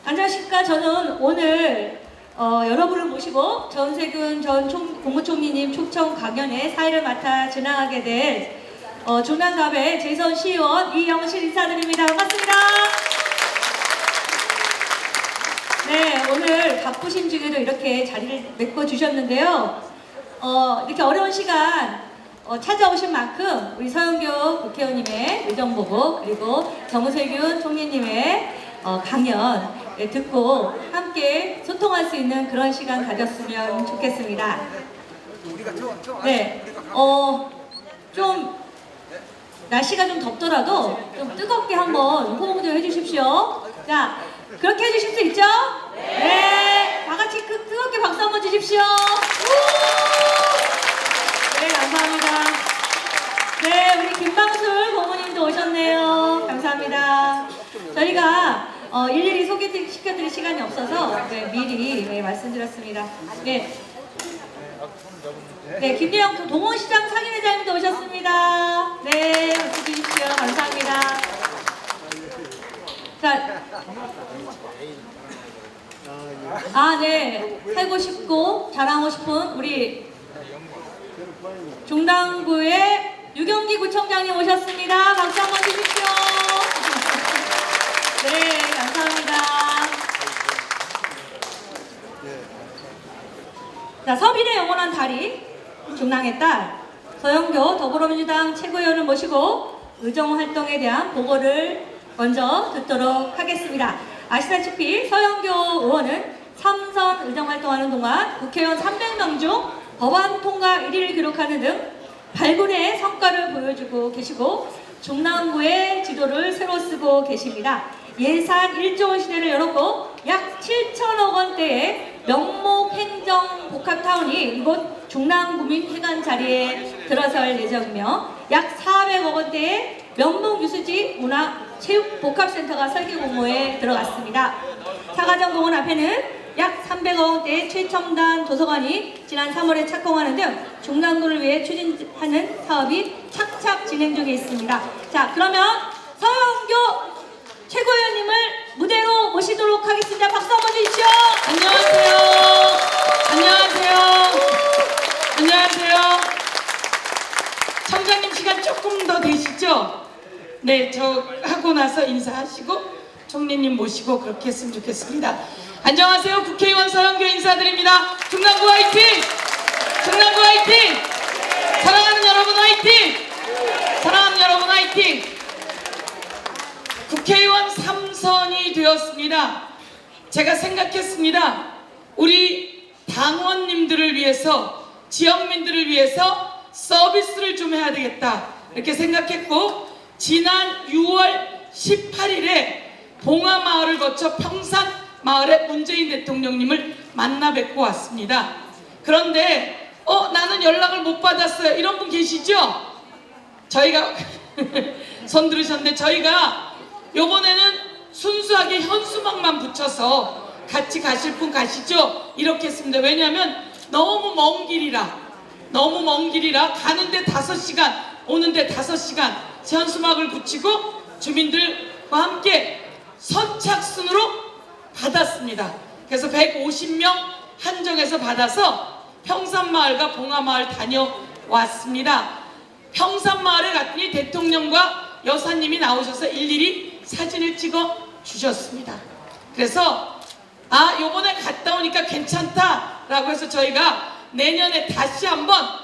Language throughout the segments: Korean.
안녕하십니까. 저는 오늘 여러분을 모시고 전세균 전 국무총리님 초청 강연의 사회를 맡아 진행하게 될 중랑갑의 재선 시의원 이영실 인사드립니다. 반갑습니다. 네, 오늘 바쁘신 중에도 이렇게 자리를 메꿔주셨는데요. 이렇게 어려운 시간 찾아오신 만큼 우리 서영교 국회의원님의 의정보고 그리고 정세균 총리님의 강연 듣고 함께 소통할 수 있는 그런 시간 가졌으면 좋겠습니다. 네, 좀 날씨가 좀 덥더라도 좀 뜨겁게 한번 호응 좀 해주십시오. 자, 그렇게 해주실 수 있죠? 네, 다 같이 뜨겁게 박수 한번 주십시오. 네, 감사합니다. 네, 우리 김방술 고모님도 오셨네요. 감사합니다. 저희가 일일이 소개시켜드릴 시간이 없어서 미리 말씀드렸습니다. 네, 김대영 동원시장 상임회장님도 오셨습니다. 네, 박수 주십시오. 감사합니다. 자, 네, 살고 싶고 자랑하고 싶은 우리 중랑구의 유경기 구청장님 오셨습니다. 박수 한번 주십시오. 네, 감사합니다. 자, 서민의 영원한 다리, 중랑의 딸, 서영교 더불어민주당 최고위원을 모시고 의정활동에 대한 보고를 먼저 듣도록 하겠습니다. 아시다시피 서영교 의원은 3선 의정활동하는 동안 국회의원 300명 중 법안 통과 1위를 기록하는 등 발굴의 성과를 보여주고 계시고 중랑구의 지도를 새로 쓰고 계십니다. 예산 1조 원 시대를 열었고 약 7천억 원대의 명목 행정 복합타운이 이곳 중랑구민 회관 자리에 들어설 예정이며 약 400억 원대의 명목 유수지 문화 체육 복합센터가 설계 공모에 들어갔습니다. 사가정공원 앞에는 약 300억 원대의 최첨단 도서관이 지난 3월에 착공하는 등 중랑구를 위해 추진하는 사업이 착착 진행 중에 있습니다. 자, 그러면 서영교 최고위원님을 무대로 모시도록 하겠습니다. 박수 한번 주십시오. 안녕하세요. 안녕하세요. 안녕하세요. 청장님 시간 조금 더 되시죠? 네, 저 하고 나서 인사하시고 총리님 모시고 그렇게 했으면 좋겠습니다. 안녕하세요. 국회의원 서영교 인사드립니다. 중랑구 화이팅! 중랑구 화이팅! 사랑하는 여러분 화이팅! 사랑하는 여러분 화이팅! 국회의원 3선이 되었습니다. 제가 생각했습니다. 우리 당원님들을 위해서, 지역민들을 위해서 서비스를 좀 해야 되겠다 이렇게 생각했고 지난 6월 18일에 봉화마을을 거쳐 평산마을에 문재인 대통령님을 만나 뵙고 왔습니다. 그런데 나는 연락을 못 받았어요. 이런 분 계시죠? 저희가 손 들으셨는데 저희가 요번에는 순수하게 현수막만 붙여서 같이 가실 분 가시죠? 이렇게 했습니다. 왜냐하면 너무 먼 길이라 가는데 5시간 오는데 5시간 현수막을 붙이고 주민들과 함께 선착순으로 받았습니다. 그래서 150명 한정해서 받아서 평산마을과 봉화마을 다녀왔습니다. 평산마을에 갔더니 대통령과 여사님이 나오셔서 일일이 사진을 찍어 주셨습니다. 그래서 요번에 갔다 오니까 괜찮다라고 해서 저희가 내년에 다시 한번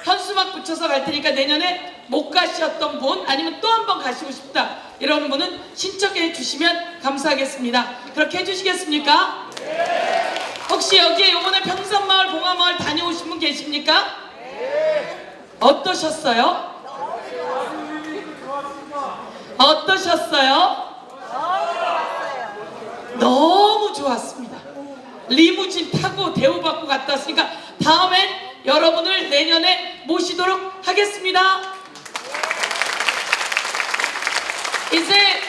현수막 붙여서 갈 테니까 내년에 못 가셨던 분 아니면 또 한 번 가시고 싶다 이런 분은 신청해 주시면 감사하겠습니다. 그렇게 해주시겠습니까? 네. 혹시 여기에 요번에 평산마을 봉화마을 다녀오신 분 계십니까? 네. 어떠셨어요? 어떠셨어요? 너무 좋았습니다. 리무진 타고 대우받고 갔다 왔으니까 다음엔 여러분을 내년에 모시도록 하겠습니다. 이제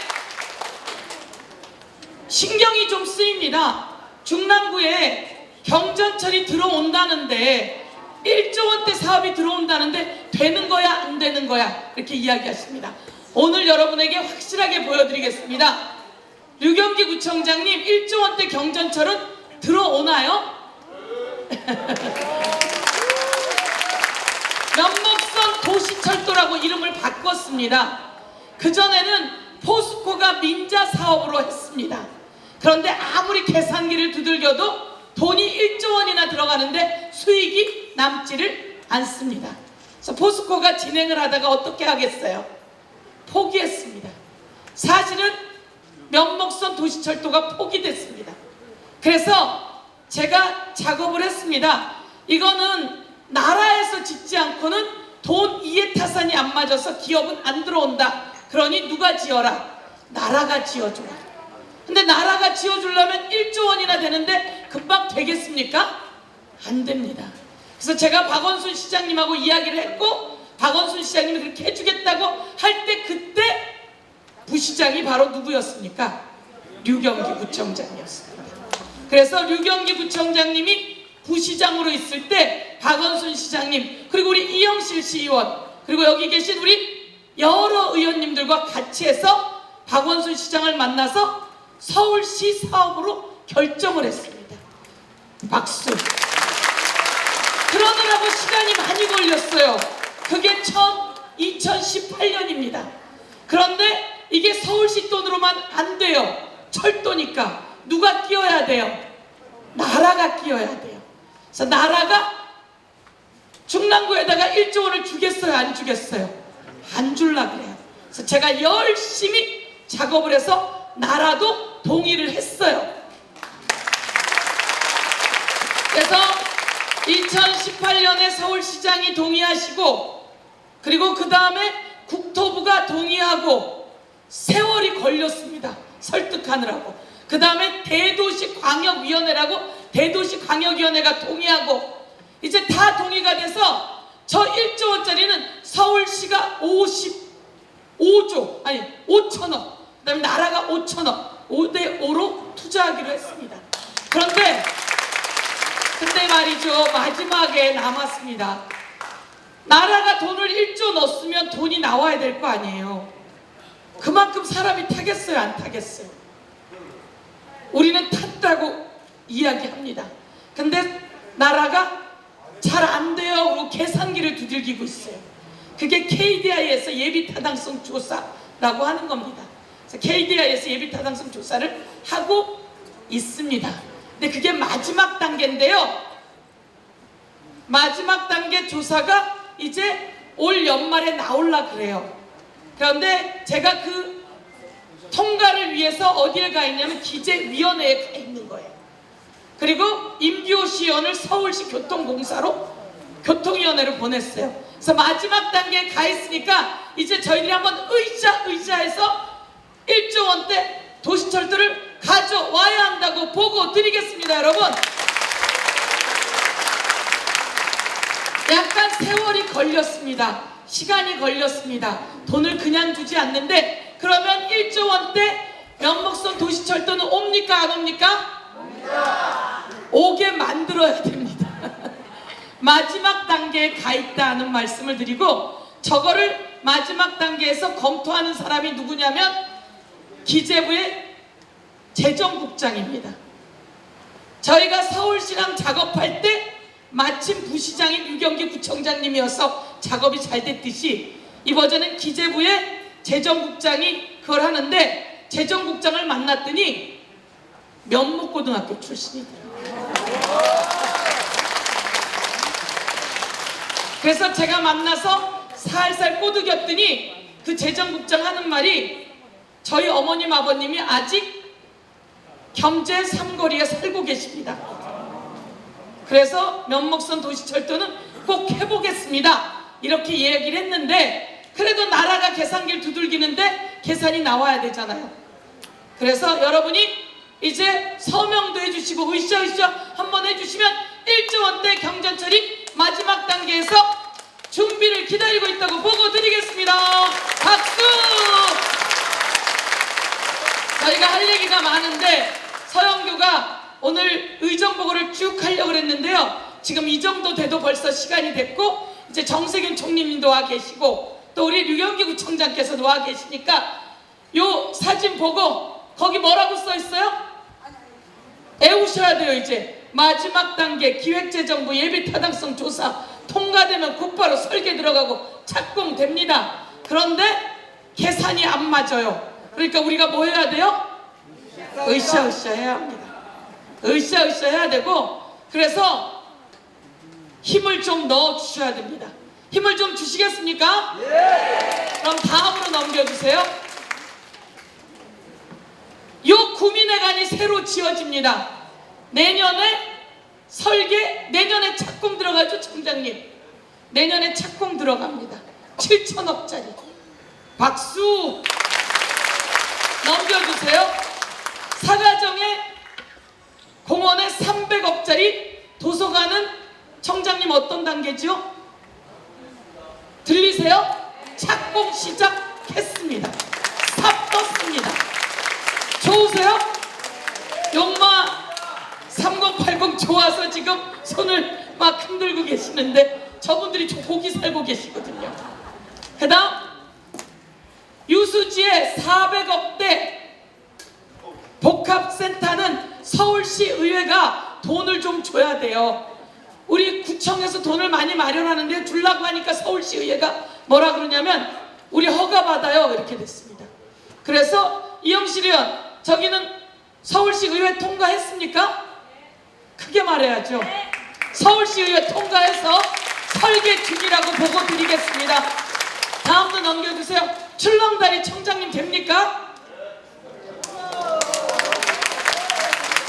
신경이 좀 쓰입니다. 중랑구에 경전철이 들어온다는데 1조 원대 사업이 들어온다는데 되는 거야 안 되는 거야 이렇게 이야기하십니다. 오늘 여러분에게 확실하게 보여드리겠습니다. 류경기 구청장님 1조 원대 경전철은 들어오나요? 면목선 도시철도라고 이름을 바꿨습니다. 그전에는 포스코가 민자 사업으로 했습니다. 그런데 아무리 계산기를 두들겨도 돈이 1조 원이나 들어가는데 수익이 남지를 않습니다. 그래서 포스코가 진행을 하다가 어떻게 하겠어요? 포기했습니다. 사실은 면목선 도시철도가 포기됐습니다. 그래서 제가 작업을 했습니다. 이거는 나라에서 짓지 않고는 돈 이해타산이 안 맞아서 기업은 안 들어온다. 그러니 누가 지어라? 나라가 지어줘라. 근데 나라가 지어주려면 1조 원이나 되는데 금방 되겠습니까? 안 됩니다. 그래서 제가 박원순 시장님하고 이야기를 했고, 박원순 시장님이 그렇게 해주겠다고 할 때 그때 부시장이 바로 누구였습니까? 류경기 구청장이었습니다. 그래서 류경기 구청장님이 부시장으로 있을 때 박원순 시장님, 그리고 우리 이영실 시의원, 그리고 여기 계신 우리 여러 의원님들과 같이 해서 박원순 시장을 만나서 서울시 사업으로 결정을 했습니다. 박수. 그러느라고 시간이 많이 걸렸어요. 그게 2018년입니다. 그런데 이게 서울시 돈으로만 안 돼요. 철도니까 누가 끼워야 돼요? 나라가 끼워야 돼요. 그래서 나라가 중랑구에다가 1조 원을 주겠어요? 안 주겠어요? 안 줄라 그래요. 그래서 제가 열심히 작업을 해서 나라도 동의를 했어요. 그래서 2018년에 서울시장이 동의하시고, 그리고 그 다음에 국토부가 동의하고 세월이 걸렸습니다. 설득하느라고. 그 다음에 대도시광역위원회라고 대도시광역위원회가 동의하고 이제 다 동의가 돼서 저 1조 원짜리는 서울시가 55조, 아니 5천억, 그 다음에 나라가 5천억, 5대5로 투자하기로 했습니다. 그런데 그때 말이죠, 마지막에 남았습니다. 나라가 돈을 1조 넣었으면 돈이 나와야 될 거 아니에요. 그만큼 사람이 타겠어요, 안 타겠어요? 우리는 탔다고 이야기합니다. 근데 나라가 잘 안 돼요. 그리고 계산기를 두들기고 있어요. 그게 KDI에서 예비타당성 조사라고 하는 겁니다. 그래서 KDI에서 예비타당성 조사를 하고 있습니다. 근데 그게 마지막 단계인데요. 마지막 단계 조사가 이제 올 연말에 나올라 그래요. 그런데 제가 그 통과를 위해서 어디에 가 있냐면 기재위원회에 가 있는 거예요. 그리고 임기호 시의원을 서울시 교통공사로 교통위원회로 보냈어요. 그래서 마지막 단계에 가 있으니까 이제 저희들이 한번 의자에서 1조 원대 도시철도를 가져와야 한다고 보고 드리겠습니다. 여러분, 약간 세월이 걸렸습니다. 시간이 걸렸습니다. 돈을 그냥 주지 않는데, 그러면 1조 원대 면목선 도시철도는 옵니까 안 옵니까? 옵니다. 오게 만들어야 됩니다. 마지막 단계에 가 있다는 말씀을 드리고, 저거를 마지막 단계에서 검토하는 사람이 누구냐면 기재부의 재정국장입니다. 저희가 서울시랑 작업할 때 마침 부시장이 류경기 구청장님이어서 작업이 잘 됐듯이 이번에는 기재부의 재정국장이 그걸 하는데, 재정국장을 만났더니 면목고등학교 출신이더라고요. 그래서 제가 만나서 살살 꼬드겼더니 그 재정국장 하는 말이, 저희 어머님 아버님이 아직 겸재 삼거리에 살고 계십니다. 그래서 면목선 도시철도는 꼭 해보겠습니다. 이렇게 얘기를 했는데, 그래도 나라가 계산기를 두들기는데 계산이 나와야 되잖아요. 그래서 여러분이 이제 서명도 해주시고 으쌰으쌰 한번 해주시면 1조 원대 경전철이 마지막 단계에서 준비를 기다리고 있다고 보고 드리겠습니다. 박수! 저희가 할 얘기가 많은데 서영교가 오늘 의정보고를 쭉 하려고 했는데요. 지금 이 정도 돼도 벌써 시간이 됐고, 이제 정세균 총리님도 와 계시고 또 우리 류경기 구청장께서도 와 계시니까 요 사진 보고 거기 뭐라고 써 있어요? 애우셔야 돼요. 이제 마지막 단계 기획재정부 예비 타당성 조사 통과되면 곧바로 설계 들어가고 착공됩니다. 그런데 계산이 안 맞아요. 그러니까 우리가 뭐 해야 돼요? 으쌰으쌰 해야 합니다. 으쌰으쌰 해야 되고, 그래서 힘을 좀 넣어 주셔야 됩니다. 힘을 좀 주시겠습니까? 그럼 다음으로 넘겨주세요. 요 구민회관이 새로 지어집니다. 내년에 설계, 내년에 착공 들어가죠, 청장님. 내년에 착공 들어갑니다. 7천억짜리. 박수. 넘겨주세요. 사가정에 공원에 300억짜리 도서관은 청장님 어떤 단계죠? 들리세요? 착공 시작했습니다. 삽 떴습니다. 좋으세요? 용마 3080 좋아서 지금 손을 막 흔들고 계시는데 저분들이 고기 살고 계시거든요. 그 다음 유수지에 400억대 복합센터는 서울시 의회가 돈을 좀 줘야 돼요. 우리 구청에서 돈을 많이 마련하는데 주려고 하니까 서울시 의회가 뭐라 그러냐면 우리 허가받아요 이렇게 됐습니다. 그래서 이영실 의원, 저기는 서울시 의회 통과했습니까? 크게 말해야죠. 서울시 의회 통과해서 설계 중이라고 보고 드리겠습니다. 다음도 넘겨주세요. 출렁다리 청장님 됩니까?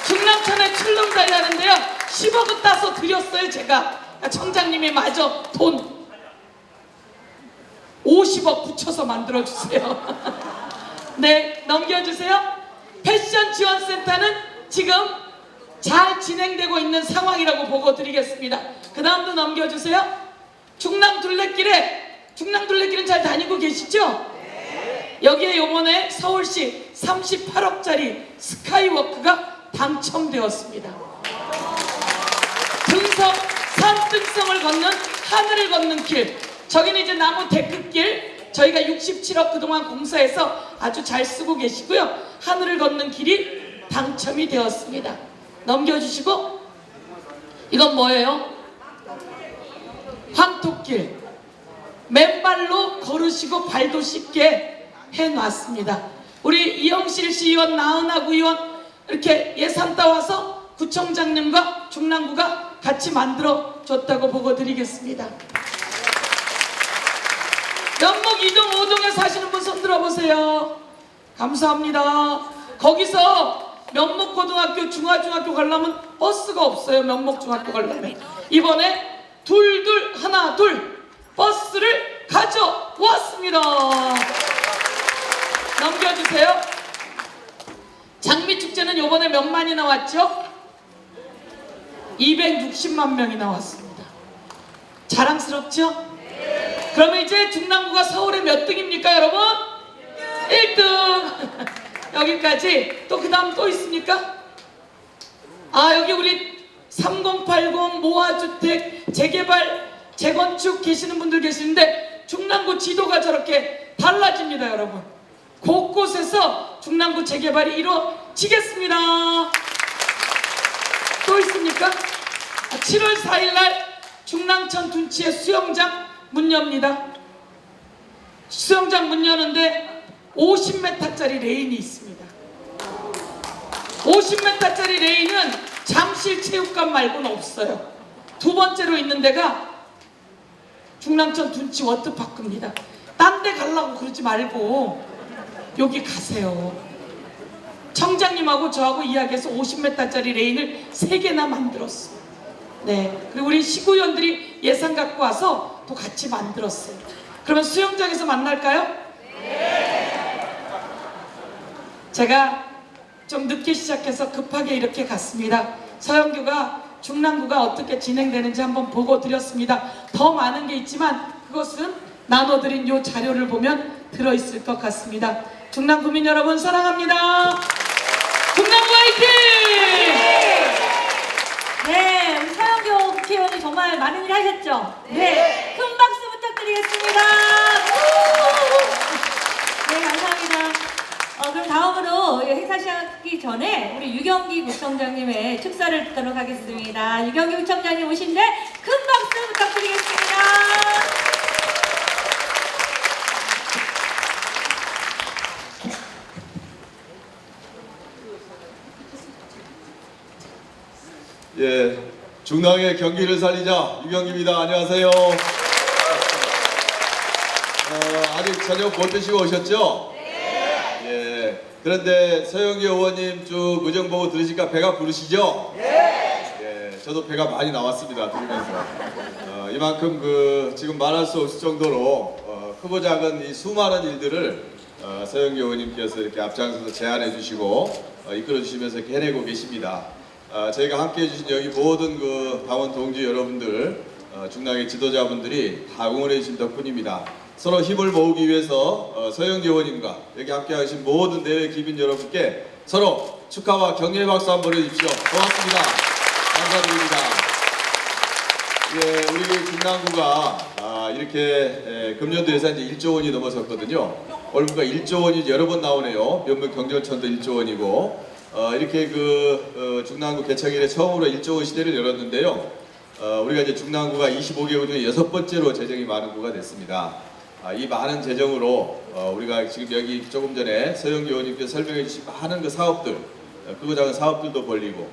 중랑천에 출렁다리 하는데요, 10억은 따서 드렸어요. 제가 청장님이 마저 돈 50억 붙여서 만들어주세요. 네, 넘겨주세요. 패션 지원센터는 지금 잘 진행되고 있는 상황이라고 보고 드리겠습니다. 그 다음도 넘겨주세요. 중랑둘레길은 잘 다니고 계시죠? 여기에 요번에 서울시 38억짜리 스카이워크가 당첨되었습니다. 산등성을 걷는, 하늘을 걷는 길. 저기는 이제 나무 데크길. 저희가 67억 그동안 공사해서 아주 잘 쓰고 계시고요. 하늘을 걷는 길이 당첨이 되었습니다. 넘겨주시고, 이건 뭐예요? 황토길. 맨발로 걸으시고 발도 쉽게 해놨습니다. 우리 이영실 시의원, 나은하 구의원 이렇게 예산 따와서 구청장님과 중랑구가 같이 만들어 줬다고 보고 드리겠습니다. 면목 2동 5동에 사시는 분 손 들어보세요. 감사합니다. 거기서 면목고등학교 중화중학교 가려면 버스가 없어요. 면목중학교 가려면 이번에 하나 둘 버스를 가져왔습니다. 넘겨주세요. 장미축제는 이번에 몇만이 나왔죠? 260만 명이 나왔습니다. 자랑스럽죠? 그러면 이제 중랑구가 서울에 몇 등입니까 여러분? 1등. 여기까지. 또 그 다음 또 있습니까? 여기 우리 3080 모아주택 재개발 재건축 계시는 분들 계시는데 중랑구 지도가 저렇게 달라집니다. 여러분, 곳곳에서 중랑구 재개발이 이루어지겠습니다. 또 있습니까? 7월 4일날 중랑천 둔치의 수영장 문 엽니다. 수영장 문 여는데 50m짜리 레인이 있습니다. 50m짜리 레인은 잠실체육관 말고는 없어요. 두 번째로 있는 데가 중랑천 둔치 워터파크입니다. 딴 데 가려고 그러지 말고 여기 가세요. 청장님하고 저하고 이야기해서 50m짜리 레인을 3개나 만들었어요. 네, 그리고 우리 시구위원들이 예산 갖고 와서 또 같이 만들었어요. 그러면 수영장에서 만날까요? 네. 제가 좀 늦게 시작해서 급하게 이렇게 갔습니다. 서영교가 중랑구가 어떻게 진행되는지 한번 보고 드렸습니다. 더 많은 게 있지만 그것은 나눠드린 이 자료를 보면 들어있을 것 같습니다. 중랑구민 여러분 사랑합니다. 중랑구 화이팅! 네, 우리 서영교 국회의원이 정말 많은 일 하셨죠? 네, 큰 박수 부탁드리겠습니다. 네, 감사합니다. 그럼 다음으로 이 행사 시작하기 전에 우리 유경기 구청장님의 축사를 듣도록 하겠습니다. 유경기 구청장님 오신데 큰 박수 부탁드리겠습니다. 예, 중랑의 경기를 살리자 유경기입니다. 안녕하세요. 아직 저녁 못 드시고 오셨죠? 네. 예. 그런데 서영기 의원님 쭉 의정 보고 들으시니까 배가 부르시죠? 네. 예. 저도 배가 많이 나왔습니다. 들으면서 이만큼 지금 말할 수 없을 정도로 크고 작은 이 수많은 일들을 서영기 의원님께서 이렇게 앞장서서 제안해 주시고 이끌어 주시면서 이렇게 해내고 계십니다. 저희가 함께 해주신 여기 모든 당원 동지 여러분들, 중랑의 지도자분들이 다 응원해 주신 덕분입니다. 서로 힘을 모으기 위해서 서영기 의원님과 여기 함께 하신 모든 내외 기빈 여러분께 서로 축하와 격려의 박수 한번 보내주십시오. 고맙습니다. 감사드립니다. 예, 우리 중랑구가 이렇게 금년도 예산이 1조 원이 넘어섰거든요. 올해가 1조 원이 여러 번 나오네요. 몇몇 경전천도 1조 원이고 이렇게 중랑구 개청 이래 처음으로 1조 원 시대를 열었는데요. 우리가 이제 중랑구가 25개구 중에 6번째로 재정이 많은 구가 됐습니다. 이 많은 재정으로 우리가 지금 여기 조금 전에 서영기 의원님께서 설명해 주신 많은 사업들, 크고 작은 사업들도 벌리고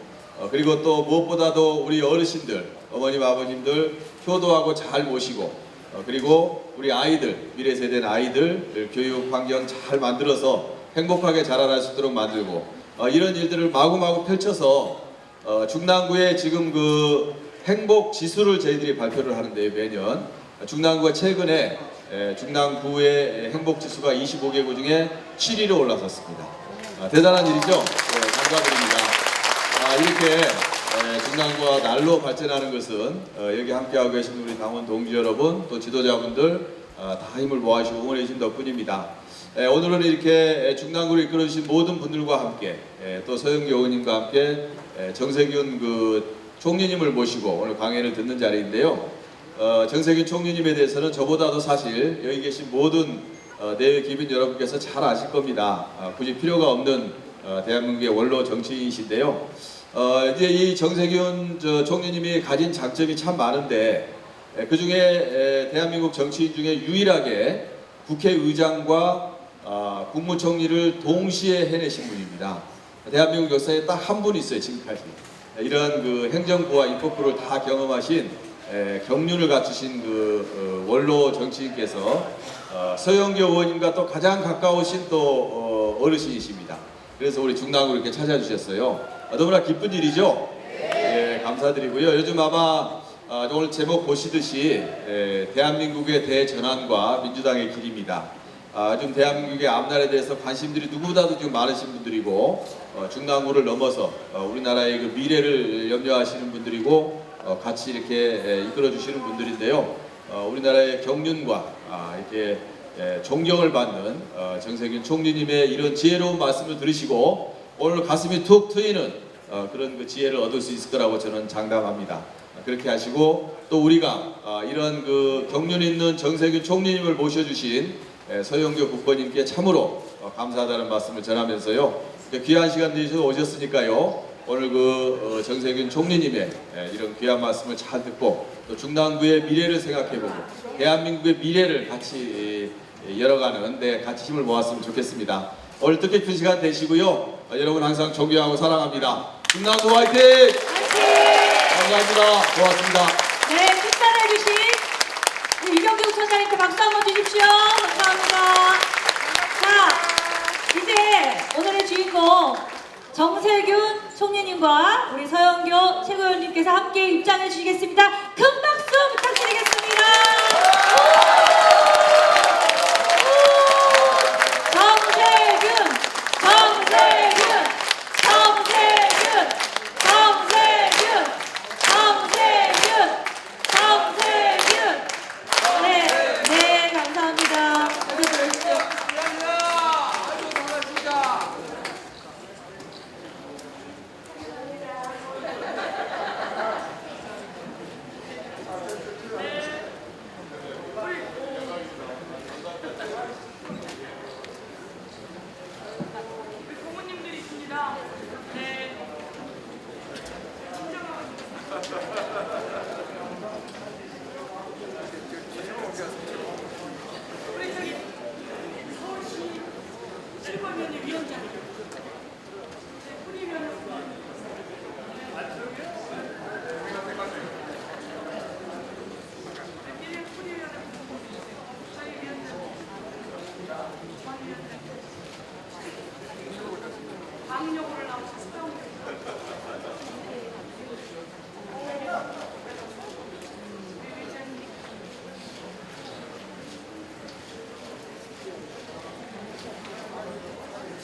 그리고 또 무엇보다도 우리 어르신들, 어머님, 아버님들 효도하고 잘 모시고 그리고 우리 아이들, 미래 세대는 아이들 교육 환경 잘 만들어서 행복하게 자라날 수 있도록 만들고 이런 일들을 마구마구 펼쳐서 중랑구의 지금 행복 지수를 저희들이 발표를 하는데요. 매년 중랑구가 최근에 중랑구의 행복 지수가 25개구 중에 7위로 올라섰습니다. 대단한 일이죠. 감사드립니다. 이렇게 중랑구가 날로 발전하는 것은 여기 함께하고 계신 우리 당원 동지 여러분, 또 지도자분들 다 힘을 모아주시고 응원해 주신 덕분입니다. 오늘은 이렇게 중랑구를 이끌어주신 모든 분들과 함께 또 서영기 의원님과 함께 정세균 총리님을 모시고 오늘 강연을 듣는 자리인데요. 정세균 총리님에 대해서는 저보다도 사실 여기 계신 모든 내외 기빈 여러분께서 잘 아실 겁니다. 굳이 필요가 없는 대한민국의 원로 정치인이신데요. 이제 이 정세균 총리님이 가진 장점이 참 많은데 그 중에 대한민국 정치인 중에 유일하게 국회의장과 국무총리를 동시에 해내신 분입니다. 대한민국 역사에 딱 한 분 있어요. 지금까지 이런 행정부와 입법부를 다 경험하신 경륜을 갖추신 원로 정치인께서 서영기 의원님과 또 가장 가까우신 또 어르신이십니다. 그래서 우리 중랑구를 이렇게 찾아주셨어요. 너무나 기쁜 일이죠. 예, 감사드리고요. 요즘 아마 오늘 제목 보시듯이 대한민국의 대전환과 민주당의 길입니다. 좀 대한민국의 앞날에 대해서 관심들이 누구보다도 좀 많으신 분들이고 중랑구를 넘어서 우리나라의 미래를 염려하시는 분들이고 같이 이렇게 이끌어 주시는 분들인데요. 우리나라의 경륜과 이렇게 존경을 받는 정세균 총리님의 이런 지혜로운 말씀을 들으시고 오늘 가슴이 툭 트이는 그런 지혜를 얻을 수 있을 거라고 저는 장담합니다. 그렇게 하시고 또 우리가 이런 경륜 있는 정세균 총리님을 모셔주신 서영교 국회의원님께 참으로 감사하다는 말씀을 전하면서요. 귀한 시간 내주셔서 오셨으니까요. 오늘 정세균 총리님의 이런 귀한 말씀을 잘 듣고 또 중랑구의 미래를 생각해보고 대한민국의 미래를 같이 열어가는 데 같이 힘을 모았으면 좋겠습니다. 오늘 뜻깊은 시간 되시고요. 여러분 항상 존경하고 사랑합니다. 중랑구 화이팅! 감사합니다. 고맙습니다. 네, 축사를 해주신 우리 유경기 구청장님께 박수 한번 주십시오. 감사합니다. 자, 이제 오늘의 주인공 정세균 총리님과 우리 서영교 최고위원님께서 함께 입장해 주시겠습니다. 큰 박수 부탁드리겠습니다. 정세균, 정세균, 정세균, 정세균, 정세균, 정세균. 네, 네, 감사합니다. 어서 들어오시죠.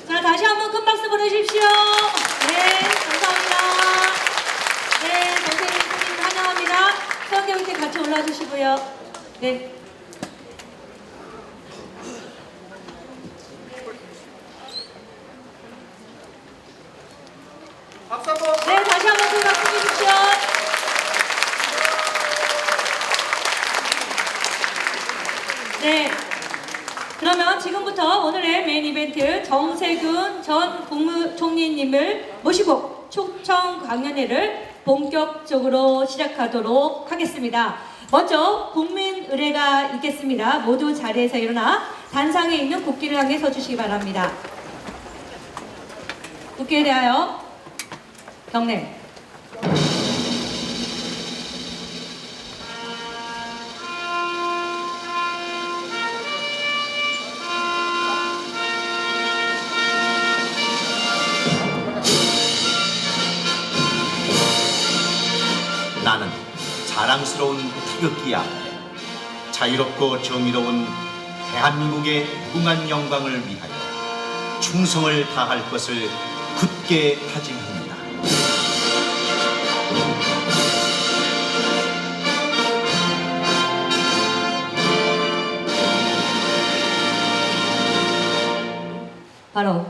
자, 다시 한번 큰 박수 보내주십시오. 네, 감사합니다. 네, 선생님 환영합니다. 서영교육대 같이 올라주시고요. 네. 네, 다시 한번 큰 박수 주십시오. 네. 그러면 지금부터 오늘의 메인 이벤트 정세균 전 국무총리님을 모시고 초청 강연회를 본격적으로 시작하도록 하겠습니다. 먼저 국민 의례가 있겠습니다. 모두 자리에서 일어나 단상에 있는 국기를 향해 서주시기 바랍니다. 국기에 대하여 경례. 나는 자랑스러운 태극기 앞에 자유롭고 정의로운 대한민국의 무궁한 영광을 위하여 충성을 다할 것을 굳게 다짐합니다. 바로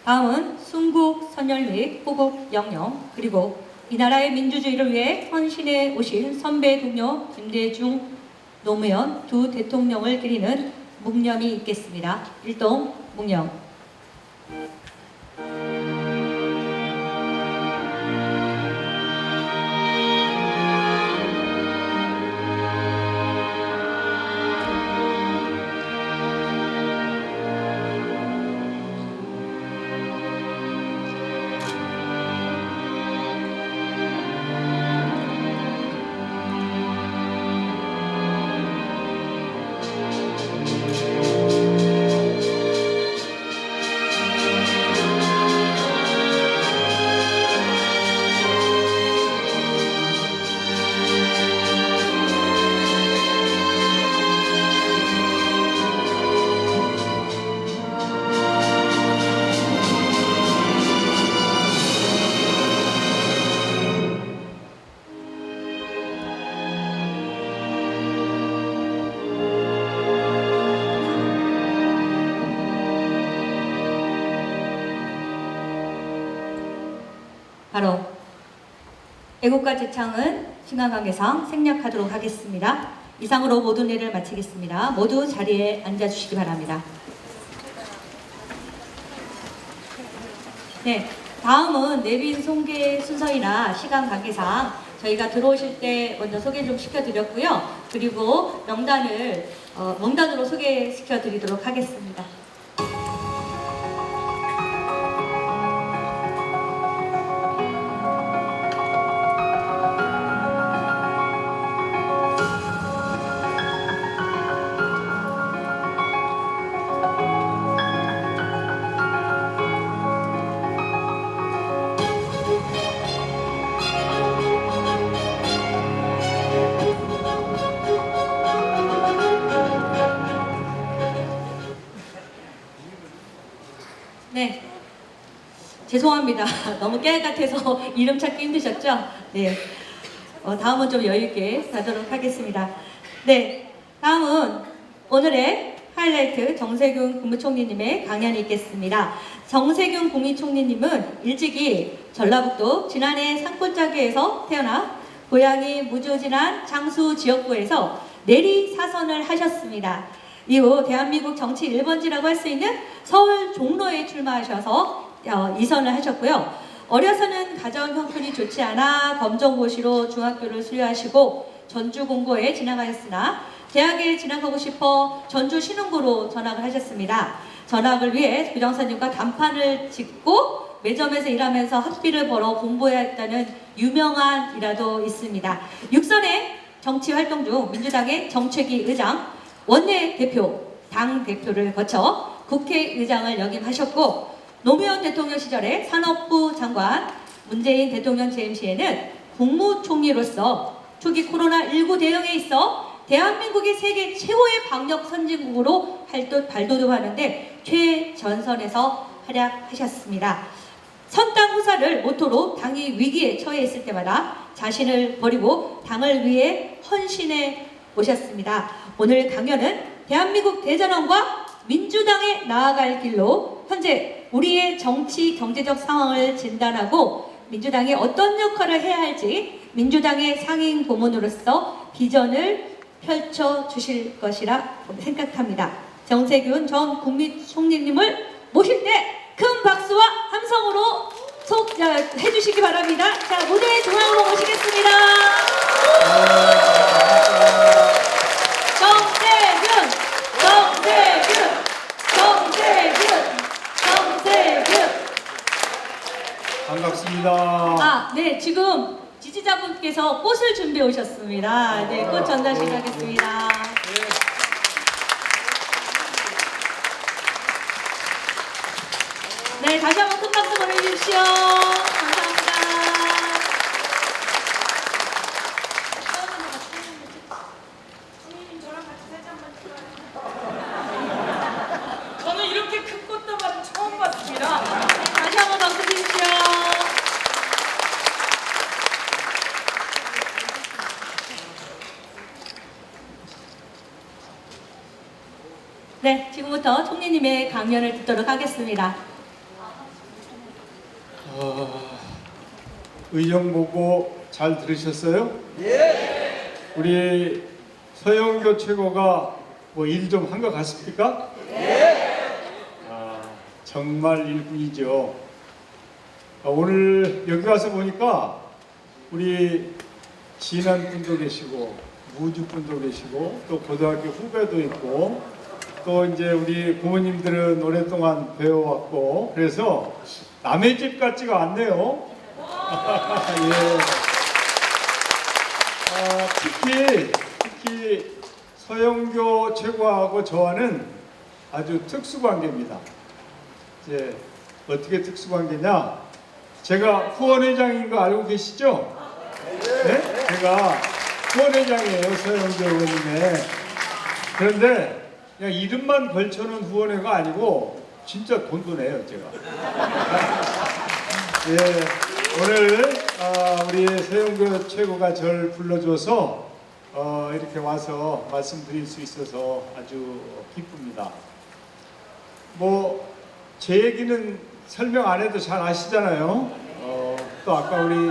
다음은 순국 선열 및 호국 영령 그리고 이 나라의 민주주의를 위해 헌신해 오신 선배 동료 김대중 노무현 두 대통령을 기리는 묵념이 있겠습니다. 일동 묵념. 바로 애국가 제창은 신강관계상 생략하도록 하겠습니다. 이상으로 모든 예를 마치겠습니다. 모두 자리에 앉아주시기 바랍니다. 네, 다음은 내빈 송계 순서이나 시간 관계상 저희가 들어오실 때 먼저 소개 좀 시켜드렸고요. 그리고 명단으로 소개시켜드리도록 하겠습니다. 네, 죄송합니다. 너무 깨알 같아서 이름 찾기 힘드셨죠? 네, 다음은 좀 여유있게 가도록 하겠습니다. 네, 다음은 오늘의 하이라이트 정세균 국무총리님의 강연이 있겠습니다. 정세균 국무총리님은 일찍이 전라북도 진안의 산골짜기에서 태어나 고향이 무주진안 장수 지역구에서 내리 사선을 하셨습니다. 이후 대한민국 정치 1번지라고 할 수 있는 서울 종로에 출마하셔서 이선을 하셨고요. 어려서는 가정 형편이 좋지 않아 검정고시로 중학교를 수료하시고 전주 공고에 진학하였으나 대학에 진학하고 싶어 전주 신흥고로 전학을 하셨습니다. 전학을 위해 부장사님과 단판을 짓고 매점에서 일하면서 학비를 벌어 공부해야 했다는 유명한 일화도 있습니다. 육선의 정치 활동 중 민주당의 정책위 의장, 원내대표, 당대표를 거쳐 국회의장을 역임하셨고 노무현 대통령 시절에 산업부 장관, 문재인 대통령 재임 시에는 국무총리로서 초기 코로나19 대응에 있어 대한민국이 세계 최고의 방역 선진국으로 발돋움하는데 최전선에서 활약하셨습니다. 선당 후사를 모토로 당이 위기에 처해 있을 때마다 자신을 버리고 당을 위해 헌신해 오셨습니다. 오늘 강연은 대한민국 대전환과 민주당에 나아갈 길로 현재 우리의 정치 경제적 상황을 진단하고 민주당이 어떤 역할을 해야 할지 민주당의 상임 고문으로서 비전을 펼쳐 주실 것이라 생각합니다. 정세균 전 국무총리님을 모실 때 큰 박수와 함성으로 해주시기 바랍니다. 자, 무대 중앙으로 모시겠습니다. 정세균, 정세균, 정세균, 정세균. 반갑습니다. 네, 지금 지지자분께서 꽃을 준비해 오셨습니다. 네, 꽃 전달 시작하겠습니다. 네, 다시 한번 큰 박수 보내주십시오. 감사합니다. 저는 이렇게 큰 꽃다발은 처음 봤습니다. 다시 한번 박수 주십시오. 네, 지금부터 총리님의 강연을 듣도록 하겠습니다. 의정 보고 잘 들으셨어요? 예. 우리 서영교 최고가 뭐 일 좀 한 것 같습니까? 예. 정말 일꾼이죠. 오늘 여기 와서 보니까 우리 진안분도 계시고 무주분도 계시고 또 고등학교 후배도 있고 또 이제 우리 부모님들은 오랫동안 배워왔고 그래서 남의 집 같지가 않네요. 예. 특히 서영교 최고하고 저와는 아주 특수관계입니다. 이제 어떻게 특수관계냐? 제가 후원회장인 거 알고 계시죠? 네? 제가 후원회장이에요, 서영교 의원님의. 그런데 그냥 이름만 걸쳐놓은 후원회가 아니고 진짜 돈도 내요, 제가. 예, 오늘 우리 서영교 최고가 저를 불러줘서 이렇게 와서 말씀드릴 수 있어서 아주 기쁩니다. 뭐 제 얘기는 설명 안 해도 잘 아시잖아요. 또 아까 우리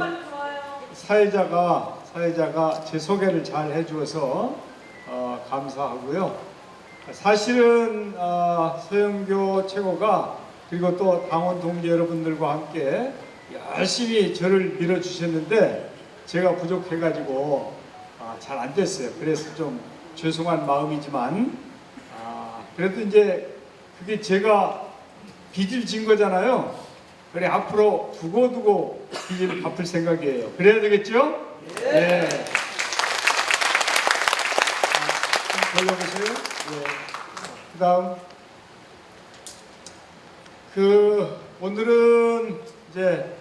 사회자가 제 소개를 잘 해주어서 감사하고요. 사실은 서영교 최고가 그리고 또 당원 동지 여러분들과 함께 열심히 저를 밀어주셨는데 제가 부족해가지고 잘 안 됐어요. 그래서 좀 죄송한 마음이지만 그래도 이제 그게 제가 빚을 진 거잖아요. 그래 앞으로 두고두고 빚을 갚을 생각이에요. 그래야 되겠죠? 네. 돌려보세요. 네. 그다음 오늘은 이제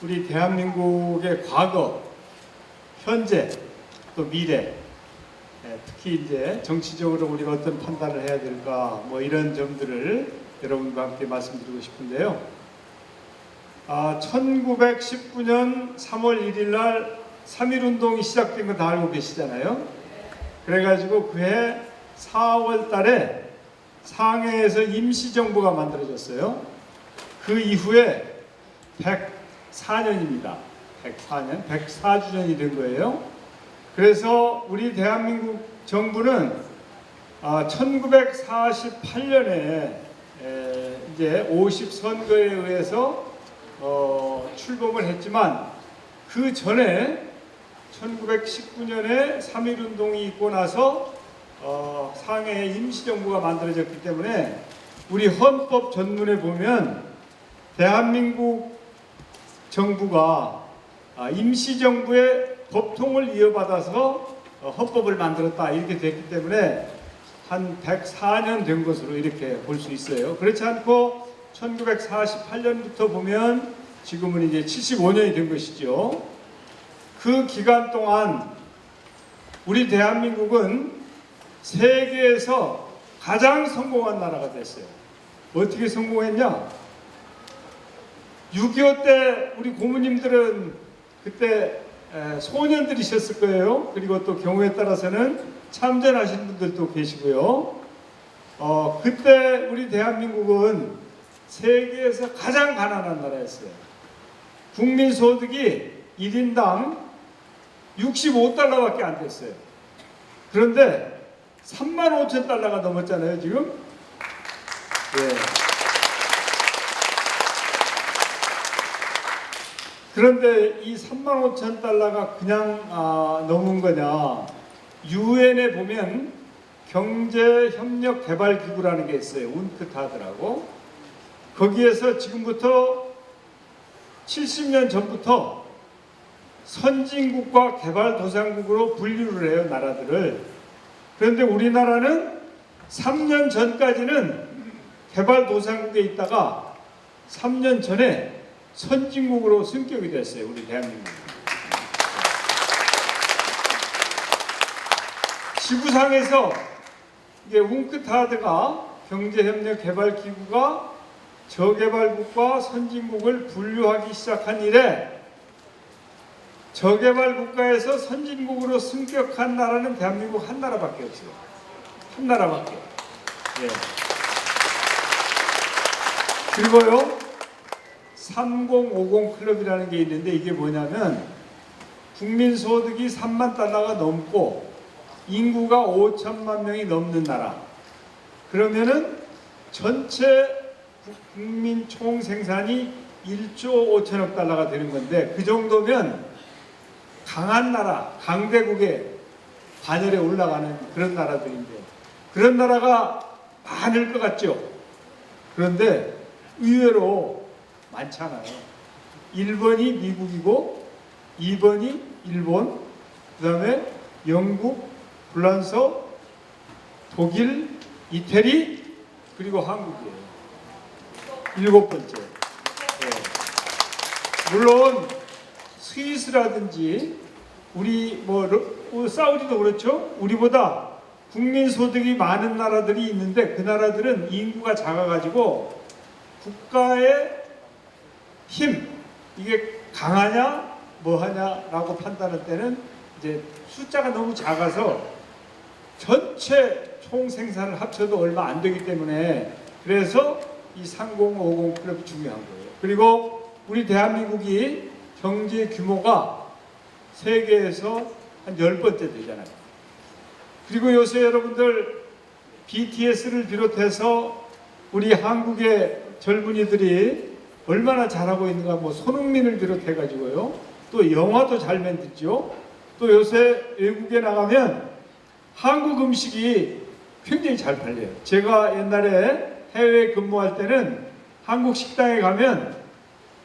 우리 대한민국의 과거, 현재, 또 미래, 특히 이제 정치적으로 우리가 어떤 판단을 해야 될까, 뭐 이런 점들을 여러분과 함께 말씀드리고 싶은데요. 1919년 3월 1일 날 3.1운동이 시작된 거 다 알고 계시잖아요. 그래가지고 그해 4월 달에 상해에서 임시정부가 만들어졌어요. 그 이후에 104년입니다. 104주년이 된 거예요. 그래서 우리 대한민국 정부는 1948년에 이제 50선거에 의해서 출범을 했지만 그 전에 1919년에 3.1운동이 있고 나서 상해에 임시정부가 만들어졌기 때문에 우리 헌법 전문에 보면 대한민국 정부가 임시정부의 법통을 이어받아서 헌법을 만들었다 이렇게 됐기 때문에 한 104년 된 것으로 이렇게 볼 수 있어요. 그렇지 않고 1948년부터 보면 지금은 이제 75년이 된 것이죠. 그 기간 동안 우리 대한민국은 세계에서 가장 성공한 나라가 됐어요. 어떻게 성공했냐? 6.25 때 우리 고모님들은 그때 소년들이셨을 거예요. 그리고 또 경우에 따라서는 참전하신 분들도 계시고요. 그때 우리 대한민국은 세계에서 가장 가난한 나라였어요. 국민소득이 1인당 65달러밖에 안 됐어요. 그런데 35,000달러가 넘었잖아요, 지금. 예. 그런데 이 35,000달러가 그냥 넘은 거냐? 유엔에 보면 경제협력개발기구라는 게 있어요. 운크타드라고. 거기에서 지금부터 70년 전부터 선진국과 개발도상국으로 분류를 해요, 나라들을. 그런데 우리나라는 3년 전까지는 개발도상국에 있다가 3년 전에 선진국으로 승격이 됐어요, 우리 대한민국. 지구상에서 이게 웅크타드가 경제협력개발기구가 저개발국과 선진국을 분류하기 시작한 이래 저개발국가에서 선진국으로 승격한 나라는 대한민국 한 나라밖에 없어요. 한 나라밖에. 예. 그리고요 3050 클럽이라는 게 있는데 이게 뭐냐면 국민소득이 3만 달러가 넘고 인구가 5천만 명이 넘는 나라. 그러면은 전체 국민 총 생산이 1조 5천억 달러가 되는 건데 그 정도면 강한 나라, 강대국의 반열에 올라가는 그런 나라들인데 그런 나라가 많을 것 같죠. 그런데 의외로 많지 않아요. 1번이 미국이고 2번이 일본, 그 다음에 영국, 프랑스, 독일, 이태리, 그리고 한국이에요. 7번째. 네. 물론 스위스라든지 우리 사우디도 그렇죠. 우리보다 국민소득이 많은 나라들이 있는데 그 나라들은 인구가 작아가지고 국가의 힘 이게 강하냐 뭐하냐라고 판단할 때는 이제 숫자가 너무 작아서 전체 총 생산을 합쳐도 얼마 안 되기 때문에 그래서 이 3050 클럽이 중요한 거예요. 그리고 우리 대한민국이 경제 규모가 세계에서 한 10번째 되잖아요. 그리고 요새 여러분들 BTS를 비롯해서 우리 한국의 젊은이들이 얼마나 잘하고 있는가, 뭐 손흥민을 비롯해 가지고요. 또 영화도 잘 만들죠. 또 요새 외국에 나가면 한국 음식이 굉장히 잘 팔려요. 제가 옛날에 해외에 근무할 때는 한국 식당에 가면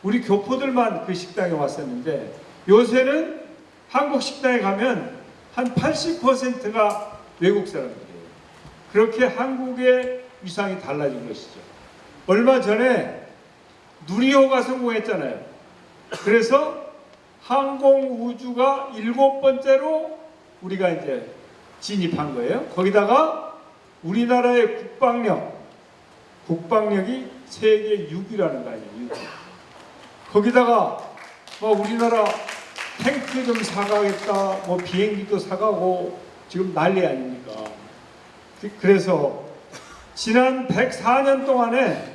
우리 교포들만 그 식당에 왔었는데 요새는 한국 식당에 가면 한 80%가 외국 사람들이에요. 그렇게 한국의 위상이 달라진 것이죠. 얼마 전에 누리호가 성공했잖아요. 그래서 항공우주가 7번째로 우리가 이제 진입한 거예요. 거기다가 우리나라의 국방력이 세계 6위라는 거 아니에요. 6위. 거기다가 우리나라 탱크 좀 사가겠다, 비행기도 사가고 지금 난리 아닙니까? 그래서 지난 104년 동안에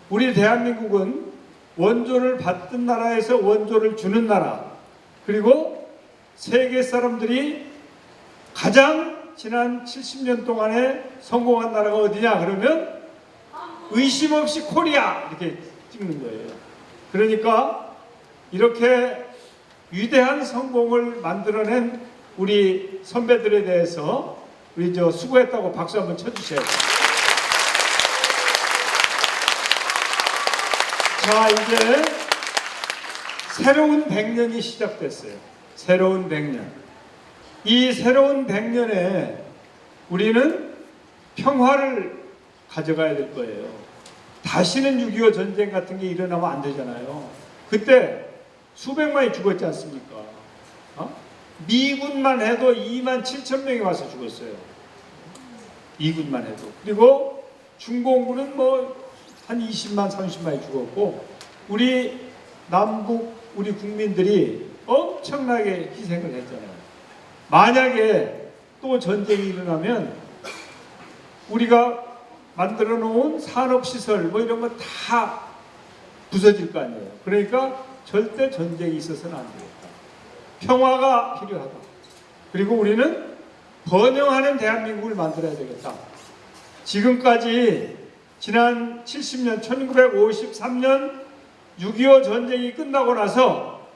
우리 대한민국은 원조를 받던 나라에서 원조를 주는 나라, 그리고 세계 사람들이 가장 지난 70년 동안에 성공한 나라가 어디냐 그러면 의심 없이 코리아 이렇게 찍는 거예요. 그러니까 이렇게 위대한 성공을 만들어낸 우리 선배들에 대해서 우리 수고했다고 박수 한번 쳐주셔야 돼요. 자, 이제 새로운 100년이 시작됐어요. 새로운 100년. 이 새로운 100년에 우리는 평화를 가져가야 될 거예요. 다시는 6.25 전쟁 같은 게 일어나면 안 되잖아요. 그때 수백만이 죽었지 않습니까? 미군만 해도 2만 7천 명이 와서 죽었어요. 미군만 해도. 그리고 중공군은 한 20만 30만이 죽었고, 우리 남북 우리 국민들이 엄청나게 희생을 했잖아요. 만약에 또 전쟁이 일어나면 우리가 만들어 놓은 산업시설 이런 거 다 부서질 거 아니에요. 그러니까 절대 전쟁이 있어서는 안 되겠다. 평화가 필요하다. 그리고 우리는 번영하는 대한민국을 만들어야 되겠다. 지금까지 지난 70년 1953년 6.25 전쟁이 끝나고 나서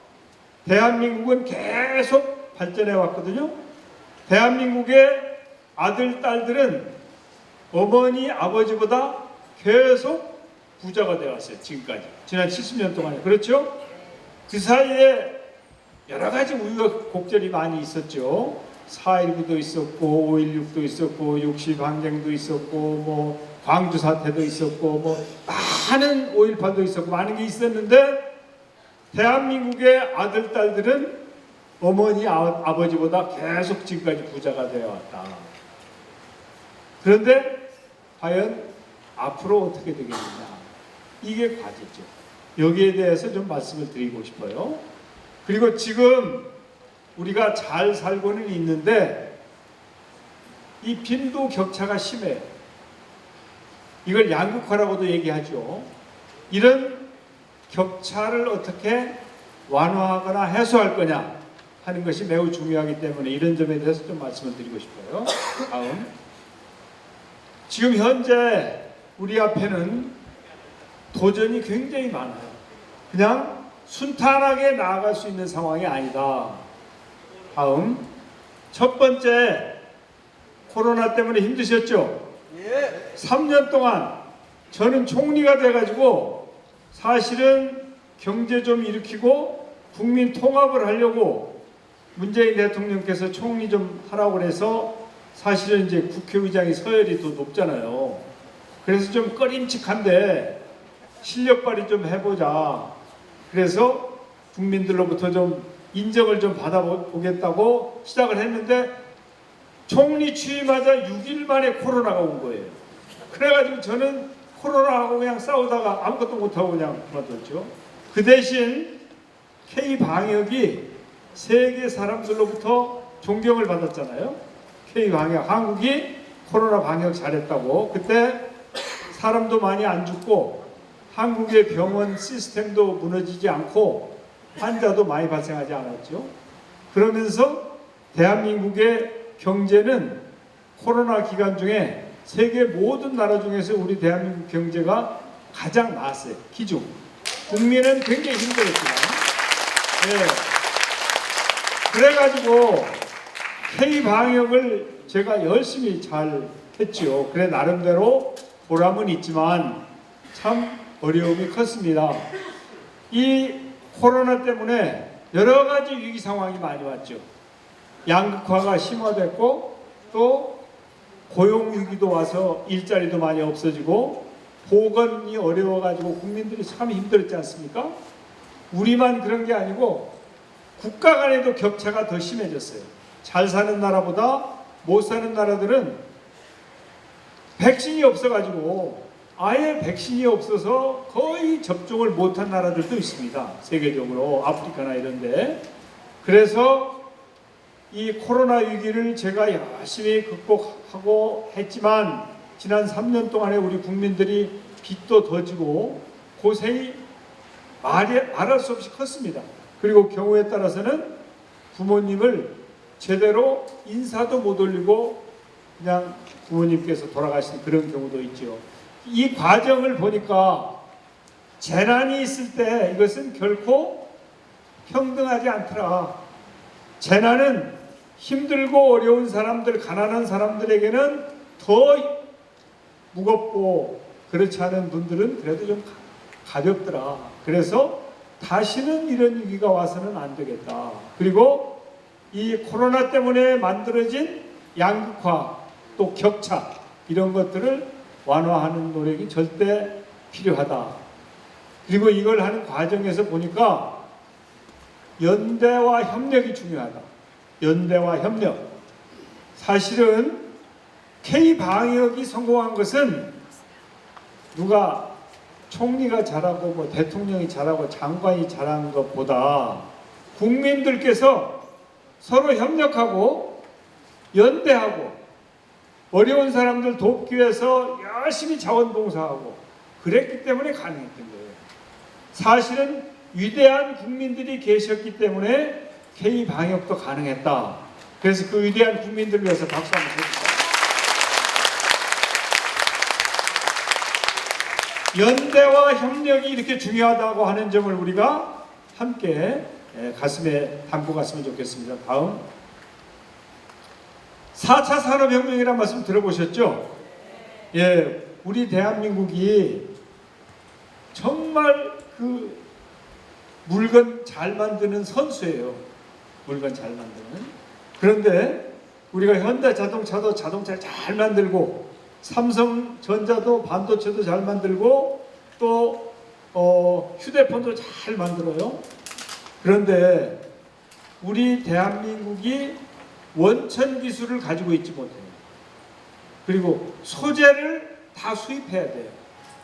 대한민국은 계속 발전해 왔거든요. 대한민국의 아들, 딸들은 어머니, 아버지보다 계속 부자가 되어 왔어요. 지금까지. 지난 70년 동안에. 그렇죠? 그 사이에 여러 가지 우여곡절이 많이 있었죠. 4.19도 있었고, 5.16도 있었고, 60 항쟁도 있었고, 광주 사태도 있었고, 많은 5.18도 있었고, 많은 게 있었는데, 대한민국의 아들, 딸들은 어머니, 아버지보다 계속 지금까지 부자가 되어 왔다. 그런데, 과연 앞으로 어떻게 되겠느냐. 이게 과제죠. 여기에 대해서 좀 말씀을 드리고 싶어요. 그리고 지금 우리가 잘 살고는 있는데 이 빈도 격차가 심해요. 이걸 양극화라고도 얘기하죠. 이런 격차를 어떻게 완화하거나 해소할 거냐 하는 것이 매우 중요하기 때문에 이런 점에 대해서 좀 말씀을 드리고 싶어요. 다음. 지금 현재 우리 앞에는 도전이 굉장히 많아요. 그냥 순탄하게 나아갈 수 있는 상황이 아니다. 다음. 첫 번째, 코로나 때문에 힘드셨죠? 3년 동안 저는 총리가 돼가지고 사실은 경제 좀 일으키고 국민 통합을 하려고 문재인 대통령께서 총리 좀 하라고 그래서 사실은 이제 국회의장이 서열이 더 높잖아요. 그래서 좀 꺼림칙한데 실력 발휘 좀 해보자. 그래서 국민들로부터 좀 인정을 좀 받아보겠다고 시작을 했는데 총리 취임하자 6일 만에 코로나가 온 거예요. 그래가지고 저는 코로나하고 그냥 싸우다가 아무것도 못하고 그냥 그만뒀죠. 그 대신 K방역이 세계 사람들로부터 존경을 받았잖아요. K방역, 한국이 코로나 방역 잘했다고. 그때 사람도 많이 안 죽고 한국의 병원 시스템도 무너지지 않고 환자도 많이 발생하지 않았죠. 그러면서 대한민국의 경제는 코로나 기간 중에 세계 모든 나라 중에서 우리 대한민국 경제가 가장 나았어요. 기준. 국민은 굉장히 힘들었지만. 네. 그래가지고 K방역을 제가 열심히 잘 했죠. 그래 나름대로 보람은 있지만 참 어려움이 컸습니다. 이 코로나 때문에 여러 가지 위기 상황이 많이 왔죠. 양극화가 심화됐고 또 고용 위기도 와서 일자리도 많이 없어지고 보건이 어려워가지고 국민들이 참 힘들었지 않습니까? 우리만 그런 게 아니고 국가 간에도 격차가 더 심해졌어요. 잘 사는 나라보다 못 사는 나라들은 백신이 없어가지고 아예 백신이 없어서 거의 접종을 못한 나라들도 있습니다. 세계적으로 아프리카나 이런데. 그래서 이 코로나 위기를 제가 열심히 극복하고 했지만 지난 3년 동안에 우리 국민들이 빚도 더 지고 고생이 말할 수 없이 컸습니다. 그리고 경우에 따라서는 부모님을 제대로 인사도 못 올리고 그냥 부모님께서 돌아가신 그런 경우도 있죠. 이 과정을 보니까 재난이 있을 때 이것은 결코 평등하지 않더라. 재난은 힘들고 어려운 사람들, 가난한 사람들에게는 더 무겁고 그렇지 않은 분들은 그래도 좀 가볍더라. 그래서 다시는 이런 위기가 와서는 안 되겠다. 그리고 이 코로나 때문에 만들어진 양극화 또 격차 이런 것들을 완화하는 노력이 절대 필요하다. 그리고 이걸 하는 과정에서 보니까 연대와 협력이 중요하다. 연대와 협력. 사실은 K방역이 성공한 것은 누가 총리가 잘하고 뭐 대통령이 잘하고 장관이 잘한 것보다 국민들께서 서로 협력하고 연대하고 어려운 사람들 돕기 위해서 열심히 자원봉사하고 그랬기 때문에 가능했던 거예요. 사실은 위대한 국민들이 계셨기 때문에 K방역도 가능했다. 그래서 그 위대한 국민들을 위해서 박수 한번 쳐주세요. 연대와 협력이 이렇게 중요하다고 하는 점을 우리가 함께 가슴에 담고 갔으면 좋겠습니다. 다음 4차 산업혁명이라는 말씀 들어보셨죠? 예, 우리 대한민국이 정말 그 물건 잘 만드는 선수예요. 물건 잘 만드는. 그런데 우리가 현대자동차도 자동차를 잘 만들고 삼성전자도 반도체도 잘 만들고 또 휴대폰도 잘 만들어요. 그런데 우리 대한민국이 원천 기술을 가지고 있지 못해요. 그리고 소재를 다 수입해야 돼요.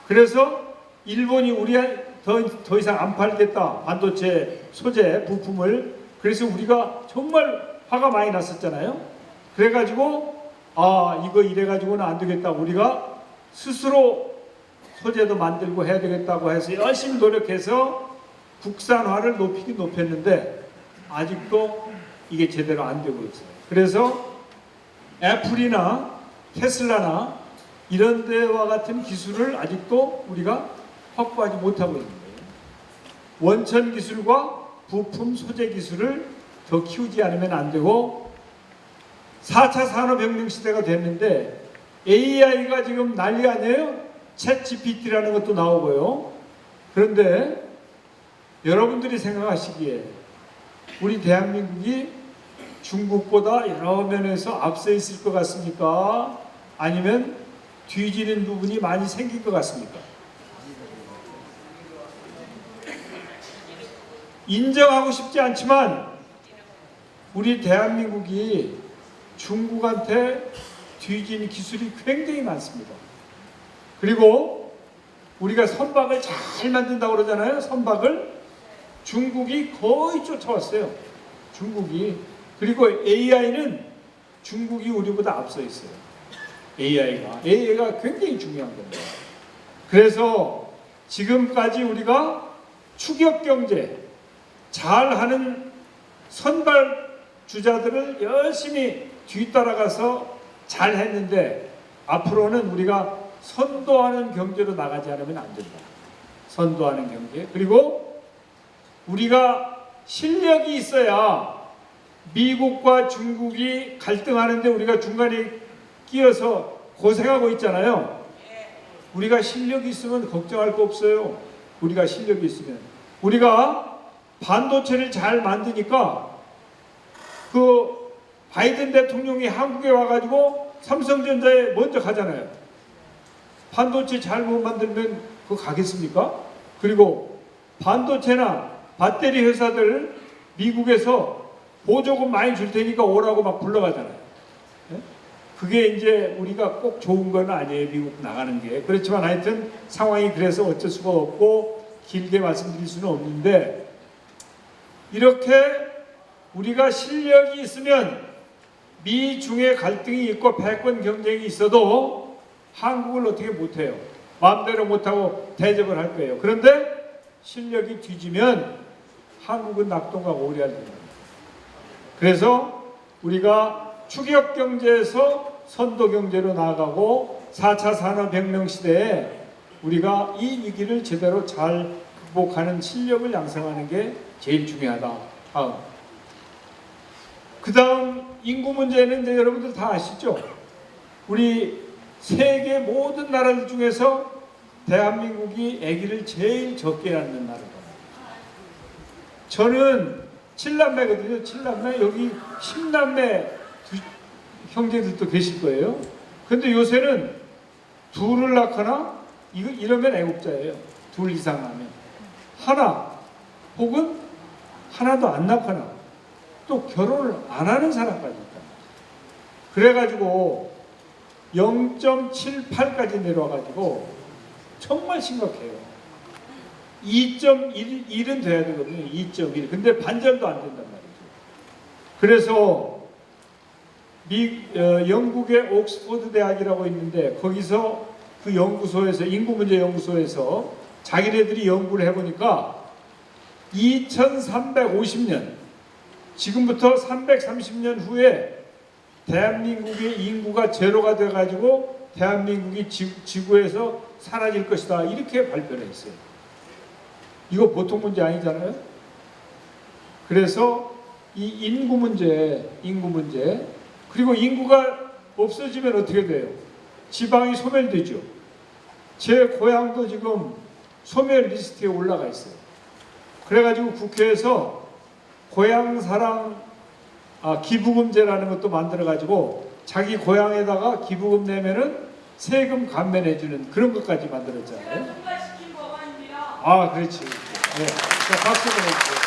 그래서 일본이 우리 더 이상 안 팔겠다. 반도체 소재 부품을. 그래서 우리가 정말 화가 많이 났었잖아요. 그래가지고 이거 이래가지고는 안 되겠다. 우리가 스스로 소재도 만들고 해야 되겠다고 해서 열심히 노력해서 국산화를 높였는데 아직도 이게 제대로 안 되고 있어요. 그래서 애플이나 테슬라나 이런 데와 같은 기술을 아직도 우리가 확보하지 못하고 있는 거예요. 원천 기술과 부품 소재 기술을 더 키우지 않으면 안 되고 4차 산업혁명 시대가 됐는데 AI가 지금 난리 아니에요? 챗 GPT라는 것도 나오고요. 그런데 여러분들이 생각하시기에 우리 대한민국이 중국보다 여러 면에서 앞서 있을 것 같습니까? 아니면 뒤지는 부분이 많이 생긴 것 같습니까? 인정하고 싶지 않지만 우리 대한민국이 중국한테 뒤진 기술이 굉장히 많습니다. 그리고 우리가 선박을 잘 만든다고 그러잖아요. 선박을 중국이 거의 쫓아왔어요. 중국이. 그리고 AI는 중국이 우리보다 앞서 있어요. AI가 굉장히 중요한 겁니다. 그래서 지금까지 우리가 추격 경제 잘하는 선발주자들을 열심히 뒤따라가서 잘했는데 앞으로는 우리가 선도하는 경제로 나가지 않으면 안 된다. 선도하는 경제. 그리고 우리가 실력이 있어야 미국과 중국이 갈등하는데 우리가 중간에 끼어서 고생하고 있잖아요. 우리가 실력이 있으면 걱정할 거 없어요. 우리가 실력이 있으면. 우리가 반도체를 잘 만드니까 그 바이든 대통령이 한국에 와가지고 삼성전자에 먼저 가잖아요. 반도체 잘 못 만들면 그거 가겠습니까? 그리고 반도체나 배터리 회사들 미국에서 보조금 많이 줄 테니까 오라고 막 불러가잖아요. 그게 이제 우리가 꼭 좋은 건 아니에요. 미국 나가는 게. 그렇지만 하여튼 상황이 그래서 어쩔 수가 없고 길게 말씀드릴 수는 없는데 이렇게 우리가 실력이 있으면 미중의 갈등이 있고 패권 경쟁이 있어도 한국을 어떻게 못해요. 마음대로 못하고 대접을 할 거예요. 그런데 실력이 뒤지면 한국은 낙동강 오리알 됩니다. 그래서 우리가 추격 경제에서 선도 경제로 나아가고 4차 산업혁명 시대에 우리가 이 위기를 제대로 잘 극복하는 실력을 양성하는 게 제일 중요하다. 그 다음 인구 문제는 이제 여러분들 다 아시죠? 우리 세계 모든 나라들 중에서 대한민국이 아기를 제일 적게 낳는 나라다. 저는 7남매거든요. 7남매. 여기 10남매 형제들도 계실 거예요. 근데 요새는 둘을 낳거나 이러면 애국자예요. 둘 이상 하면. 하나 혹은 하나도 안 낳거나 또 결혼을 안 하는 사람까지 있다. 그래가지고 0.78까지 내려와가지고 정말 심각해요. 2.1은 돼야 되거든요. 2.1. 근데 반절도 안 된단 말이죠. 그래서 영국의 옥스퍼드 대학이라고 있는데 거기서 그 연구소에서 인구문제 연구소에서 자기네들이 연구를 해보니까 2350년 지금부터 330년 후에 대한민국의 인구가 제로가 돼가지고 대한민국이 지구에서 사라질 것이다 이렇게 발표를 했어요. 이거 보통 문제 아니잖아요. 그래서 이 인구 문제 그리고 인구가 없어지면 어떻게 돼요? 지방이 소멸되죠. 제 고향도 지금 소멸 리스트에 올라가 있어요. 그래가지고 국회에서 고향사랑 기부금제라는 것도 만들어가지고 자기 고향에다가 기부금 내면은 세금 감면해주는 그런 것까지 만들었잖아요. 통과시킨 법안입니다. 아, 그렇지. 네. 자, 박수 보내주세요.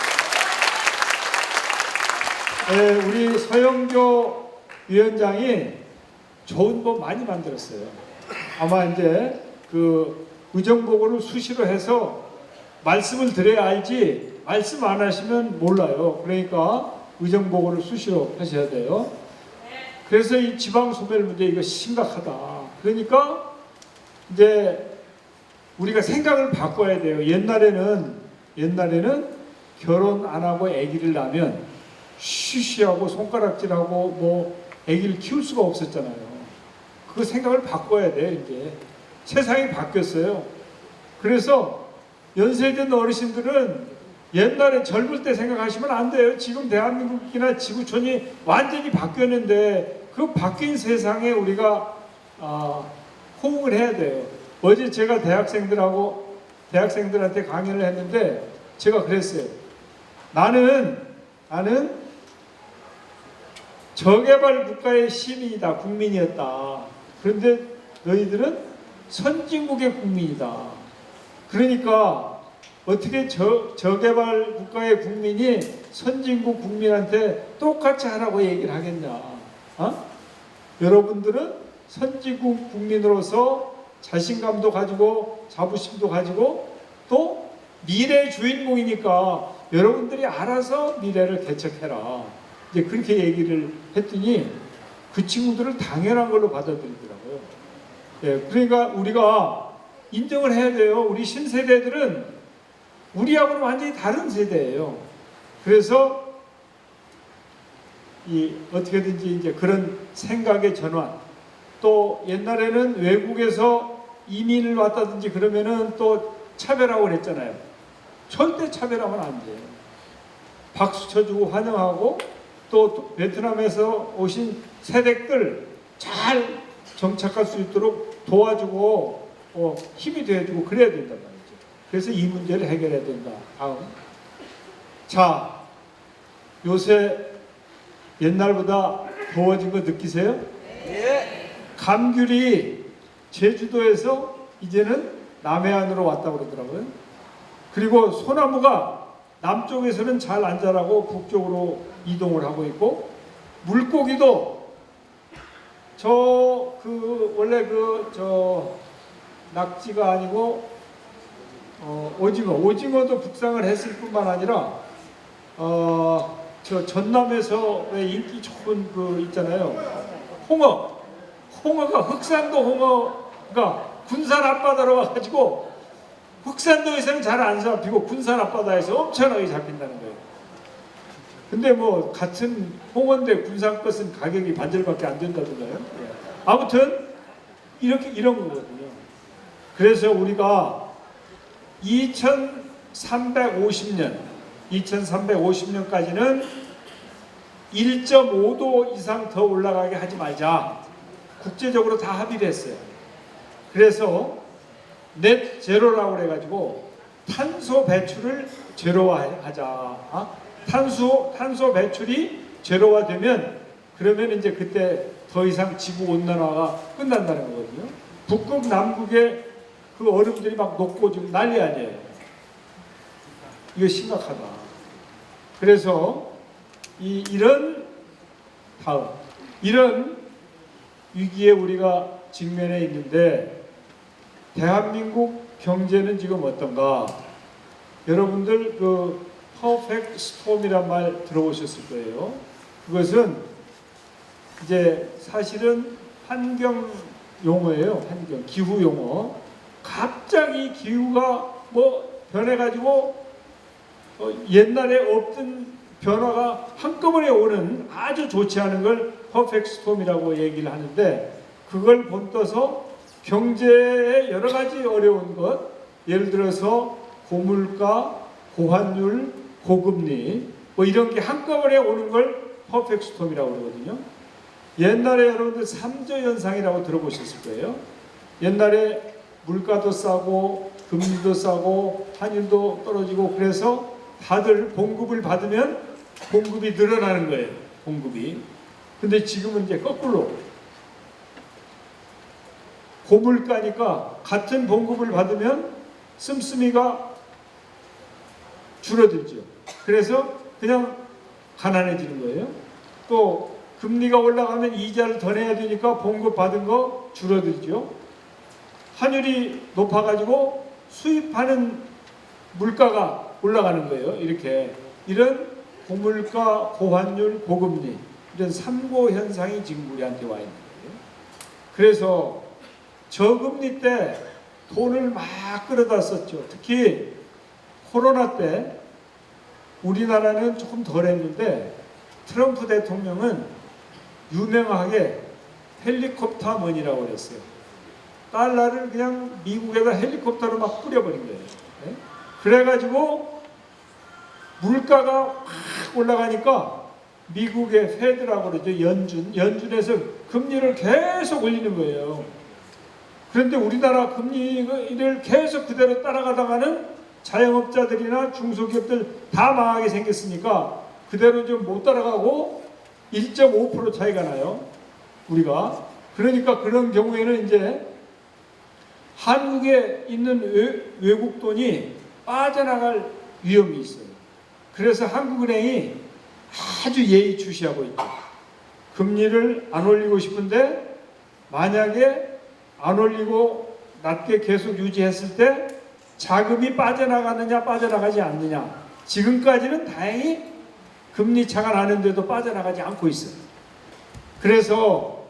네, 우리 서영교 위원장이 좋은 법 많이 만들었어요. 아마 이제 그 의정보고를 수시로 해서 말씀을 드려야 알지 말씀 안 하시면 몰라요. 그러니까 의정보고를 수시로 하셔야 돼요. 그래서 이 지방소멸 문제 이거 심각하다. 그러니까 이제 우리가 생각을 바꿔야 돼요. 옛날에는 결혼 안 하고 아기를 낳으면 쉬쉬하고 손가락질하고 뭐 아기를 키울 수가 없었잖아요. 그 생각을 바꿔야 돼요. 이제 세상이 바뀌었어요. 그래서 연세된 어르신들은 옛날에 젊을 때 생각하시면 안 돼요. 지금 대한민국이나 지구촌이 완전히 바뀌었는데 그 바뀐 세상에 우리가 호응을 해야 돼요. 어제 제가 대학생들한테 강연을 했는데 제가 그랬어요. 나는 저개발 국가의 시민이다, 국민이었다. 그런데 너희들은 선진국의 국민이다. 그러니까 어떻게 저개발 국가의 국민이 선진국 국민한테 똑같이 하라고 얘기를 하겠냐. 여러분들은 선진국 국민으로서 자신감도 가지고 자부심도 가지고 또 미래 주인공이니까 여러분들이 알아서 미래를 개척해라. 이제 그렇게 얘기를 했더니 그 친구들을 당연한 걸로 받아들이더라고요. 예, 그러니까 우리가 인정을 해야 돼요. 우리 신세대들은 우리하고는 완전히 다른 세대예요. 그래서 어떻게든지 이제 그런 생각의 전환, 또 옛날에는 외국에서 이민을 왔다든지 그러면은 또 차별하고 그랬잖아요. 절대 차별하면 안 돼요. 박수 쳐주고 환영하고 또 베트남에서 오신 세댁들 잘 정착할 수 있도록 도와주고 힘이 되어주고 그래야 된단 말이죠. 그래서 이 문제를 해결해야 된다. 다음. 자, 요새 옛날보다 더워진 거 느끼세요? 네. 감귤이 제주도에서 이제는 남해안으로 왔다고 그러더라고요. 그리고 소나무가 남쪽에서는 잘 안 자라고 북쪽으로 이동을 하고 있고, 물고기도 원래 낙지가 아니고 오징어도 북상을 했을 뿐만 아니라 전남에서 왜 인기 좋은 있잖아요. 홍어가 흑산도 홍어가 군산 앞바다로 와가지고 흑산도에서는 잘 안 잡히고 군산 앞바다에서 엄청나게 잡힌다는 거예요. 근데 뭐 같은 홍어인데 군산 것은 가격이 반절밖에 안 된다던가요. 아무튼 이렇게 이런 거거든요. 그래서 우리가 2350년까지는 1.5도 이상 더 올라가게 하지 말자. 국제적으로 다 합의를 했어요. 그래서 넷 제로라고 그래가지고 탄소 배출을 제로화하자. 탄소 배출이 제로화되면 그러면 이제 그때 더 이상 지구 온난화가 끝난다는 거거든요. 북극 남극의 그 얼음들이 막 녹고 지금 난리 아니에요. 이거 심각하다. 그래서 이런 위기에 우리가 직면해 있는데 대한민국 경제는 지금 어떤가? 여러분들 그 퍼펙트 스톰이란 말 들어보셨을 거예요. 그것은 이제 사실은 환경 용어예요. 환경, 기후 용어. 갑자기 기후가 뭐 변해가지고 옛날에 없던 변화가 한꺼번에 오는 아주 좋지 않은 걸 퍼펙트 스톰이라고 얘기를 하는데 그걸 본떠서 경제의 여러 가지 어려운 것, 예를 들어서 고물가, 고환율, 고금리 뭐 이런 게 한꺼번에 오는 걸 퍼펙트 스톰이라고 그러거든요. 옛날에 여러분들 3조 현상이라고 들어보셨을 거예요. 옛날에 물가도 싸고 금리도 싸고 환율도 떨어지고 그래서 다들 봉급을 받으면 봉급이 늘어나는 거예요. 봉급이. 근데 지금은 이제 거꾸로 고물가니까 같은 봉급을 받으면 씀씀이가 줄어들죠. 그래서 그냥 가난해지는 거예요. 또 금리가 올라가면 이자를 더 내야 되니까 봉급 받은 거 줄어들죠. 환율이 높아가지고 수입하는 물가가 올라가는 거예요. 이렇게 이런 고물가, 고환율, 고금리 이런 3고 현상이 지금 우리한테 와 있는 거예요. 그래서 저금리 때 돈을 막 끌어다 썼죠. 특히 코로나 때 우리나라는 조금 덜 했는데 트럼프 대통령은 유명하게 헬리콥터 머니라고 그랬어요. 달러를 그냥 미국에다 헬리콥터로 막 뿌려버린 거예요. 네? 그래가지고 물가가 확 올라가니까 미국의 페드라고 그러죠. 연준에서 금리를 계속 올리는 거예요. 그런데 우리나라 금리를 계속 그대로 따라가다가는 자영업자들이나 중소기업들 다 망하게 생겼으니까 그대로 좀 못 따라가고 1.5% 차이가 나요. 우리가. 그러니까 그런 경우에는 이제 한국에 있는 외국 돈이 빠져나갈 위험이 있어요. 그래서 한국은행이 아주 예의주시하고 있죠. 금리를 안 올리고 싶은데 만약에 안 올리고 낮게 계속 유지했을 때 자금이 빠져나가느냐 빠져나가지 않느냐. 지금까지는 다행히 금리 차가 나는데도 빠져나가지 않고 있어요. 그래서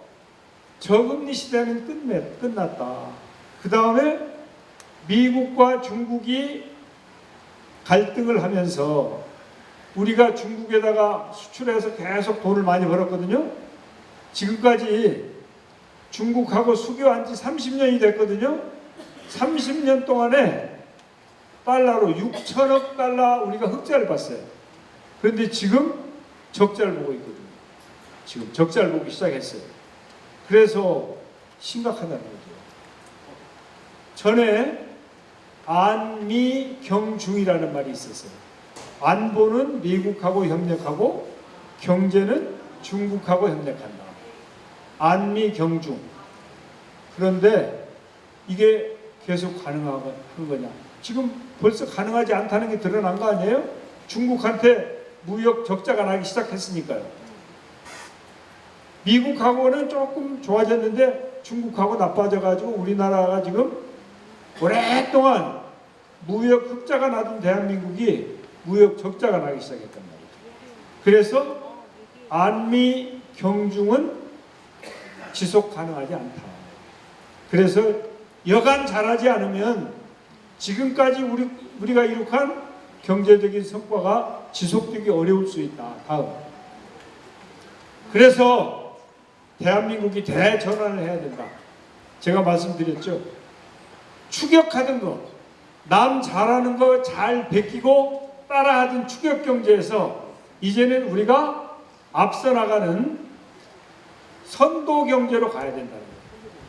저금리 시대는 끝났다. 그 다음에 미국과 중국이 갈등을 하면서 우리가 중국에다가 수출해서 계속 돈을 많이 벌었거든요. 지금까지 중국하고 수교한 지 30년이 됐거든요. 30년 동안에 달러로 6천억 달러 우리가 흑자를 봤어요. 그런데 지금 적자를 보고 있거든요. 지금 적자를 보기 시작했어요. 그래서 심각하다는 거죠. 전에 안미경중이라는 말이 있었어요. 안보는 미국하고 협력하고 경제는 중국하고 협력한다. 안미경중. 그런데 이게 계속 가능한 거냐? 지금 벌써 가능하지 않다는 게 드러난 거 아니에요? 중국한테 무역 적자가 나기 시작했으니까요. 미국하고는 조금 좋아졌는데 중국하고 나빠져가지고 우리나라가 지금 오랫동안 무역 흑자가 나던 대한민국이 무역 적자가 나기 시작했단 말이죠. 그래서 안미 경중은 지속 가능하지 않다. 그래서 여간 잘하지 않으면 지금까지 우리가 이룩한 경제적인 성과가 지속되기 어려울 수 있다. 다음. 그래서 대한민국이 대전환을 해야 된다. 제가 말씀드렸죠. 추격하던 거, 남 잘하는 거 잘 베끼고 따라하던 추격 경제에서 이제는 우리가 앞서 나가는 선도 경제로 가야 된다는 거예요.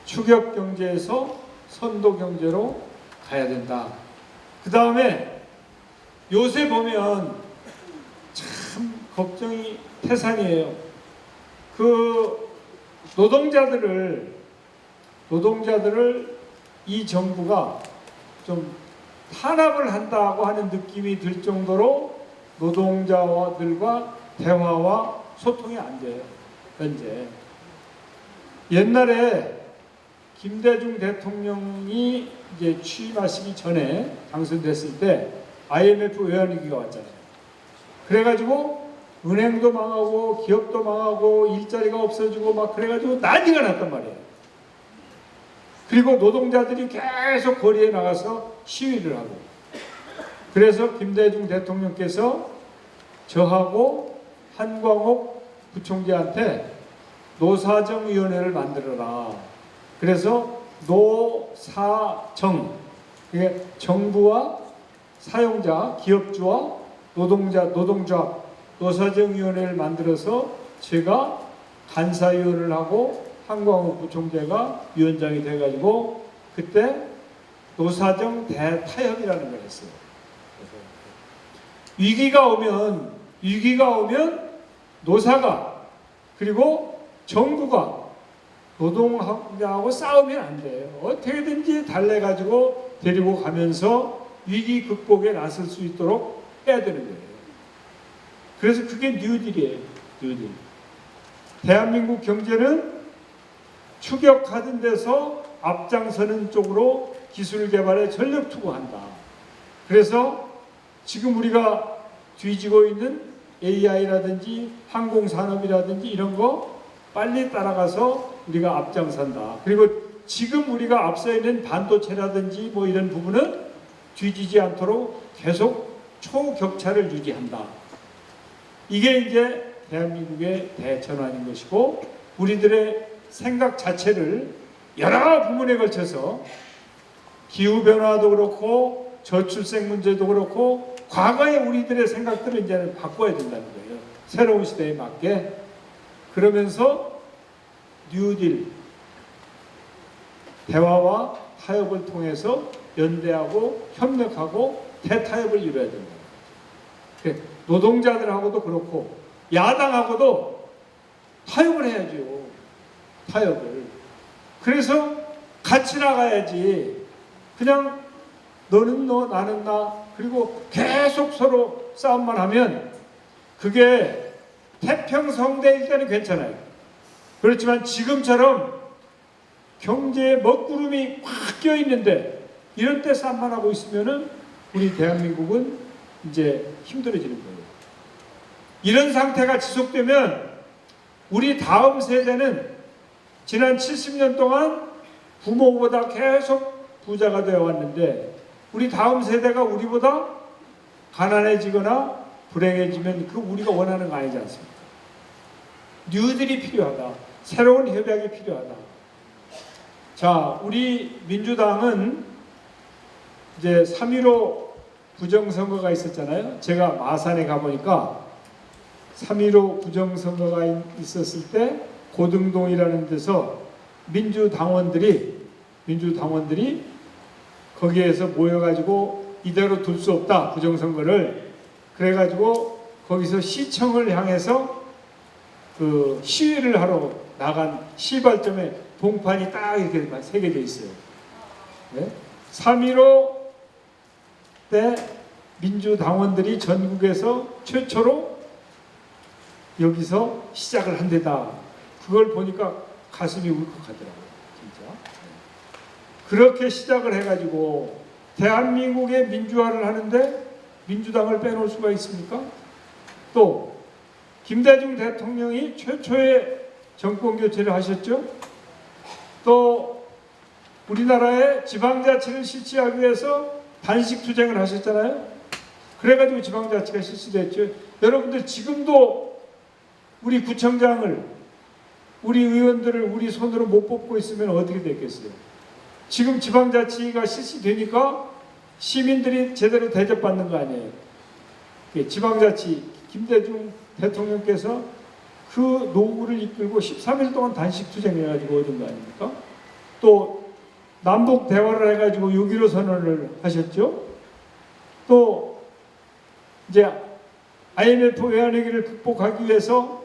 추격 경제에서 선도 경제로 가야 된다. 그 다음에 요새 보면 참 걱정이 태산이에요. 그 노동자들을 이 정부가 좀 탄압을 한다고 하는 느낌이 들 정도로 노동자들과 대화와 소통이 안 돼요. 현재. 옛날에 김대중 대통령이 이제 취임하시기 전에 당선됐을 때 IMF 외환위기가 왔잖아요. 그래가지고 은행도 망하고 기업도 망하고 일자리가 없어지고 막 그래가지고 난리가 났단 말이에요. 그리고 노동자들이 계속 거리에 나가서 시위를 하고, 그래서 김대중 대통령께서 저하고 한광옥 부총재한테 노사정위원회를 만들어라. 그래서 노사정, 이게 정부와 사용자, 기업주와 노동조합 노사정위원회를 만들어서 제가 간사위원을 하고 한광욱 부총재가 위원장이 돼가지고 그때 노사정 대타협이라는 걸 했어요. 위기가 오면 노사가 그리고 정부가 노동하고 싸우면 안 돼요. 어떻게든지 달래가지고 데리고 가면서 위기 극복에 나설 수 있도록 해야 되는 거예요. 그래서 그게 뉴딜이에요. 뉴딜. 대한민국 경제는 추격하던 데서 앞장서는 쪽으로 기술 개발에 전력 투구한다. 그래서 지금 우리가 뒤지고 있는 AI라든지 항공산업이라든지 이런 거 빨리 따라가서 우리가 앞장선다. 그리고 지금 우리가 앞서 있는 반도체라든지 뭐 이런 부분은 뒤지지 않도록 계속 초격차를 유지한다. 이게 이제 대한민국의 대전환인 것이고, 우리들의 생각 자체를 여러 부분에 걸쳐서 기후변화도 그렇고 저출생 문제도 그렇고 과거의 우리들의 생각들을 이제는 바꿔야 된다는 거예요. 새로운 시대에 맞게. 그러면서 뉴딜, 대화와 타협을 통해서 연대하고 협력하고 대타협을 이뤄야 된다. 노동자들하고도 그렇고 야당하고도 타협을 해야죠. 타협을. 그래서 같이 나가야지. 그냥 너는 너 나는 나 그리고 계속 서로 싸움만 하면 그게 태평성대일 때는 괜찮아요. 그렇지만 지금처럼 경제에 먹구름이 확 껴있는데 이런 때 싸움만 하고 있으면은 우리 대한민국은 이제 힘들어지는 거예요. 이런 상태가 지속되면 우리 다음 세대는 지난 70년 동안 부모보다 계속 부자가 되어 왔는데 우리 다음 세대가 우리보다 가난해지거나 불행해지면 그 우리가 원하는 거 아니지 않습니까? 뉴딜이 필요하다. 새로운 협약이 필요하다. 자, 우리 민주당은 이제 3.15 부정선거가 있었잖아요. 제가 마산에 가보니까 3.15 부정선거가 있었을 때 고등동이라는 데서 민주당원들이 거기에서 모여가지고 이대로 둘 수 없다, 부정선거를. 그래가지고 거기서 시청을 향해서 그 시위를 하러 나간 시발점에 봉판이 딱 이렇게 새겨져 있어요. 네? 3.15 때 민주당원들이 전국에서 최초로 여기서 시작을 한 데다. 그걸 보니까 가슴이 울컥하더라고요. 진짜. 그렇게 시작을 해가지고 대한민국의 민주화를 하는데 민주당을 빼놓을 수가 있습니까? 또 김대중 대통령이 최초의 정권 교체를 하셨죠. 또 우리나라의 지방자치를 실시하기 위해서 단식투쟁을 하셨잖아요. 그래가지고 지방자치가 실시됐죠. 여러분들 지금도 우리 구청장을 우리 의원들을 우리 손으로 못 뽑고 있으면 어떻게 됐겠어요? 지금 지방자치가 실시되니까 시민들이 제대로 대접받는 거 아니에요? 지방자치 김대중 대통령께서 그 노구를 이끌고 13일 동안 단식 투쟁해가지고 얻은 거 아닙니까? 또 남북 대화를 해가지고 6.15 선언을 하셨죠. 또 이제 IMF 외환위기를 극복하기 위해서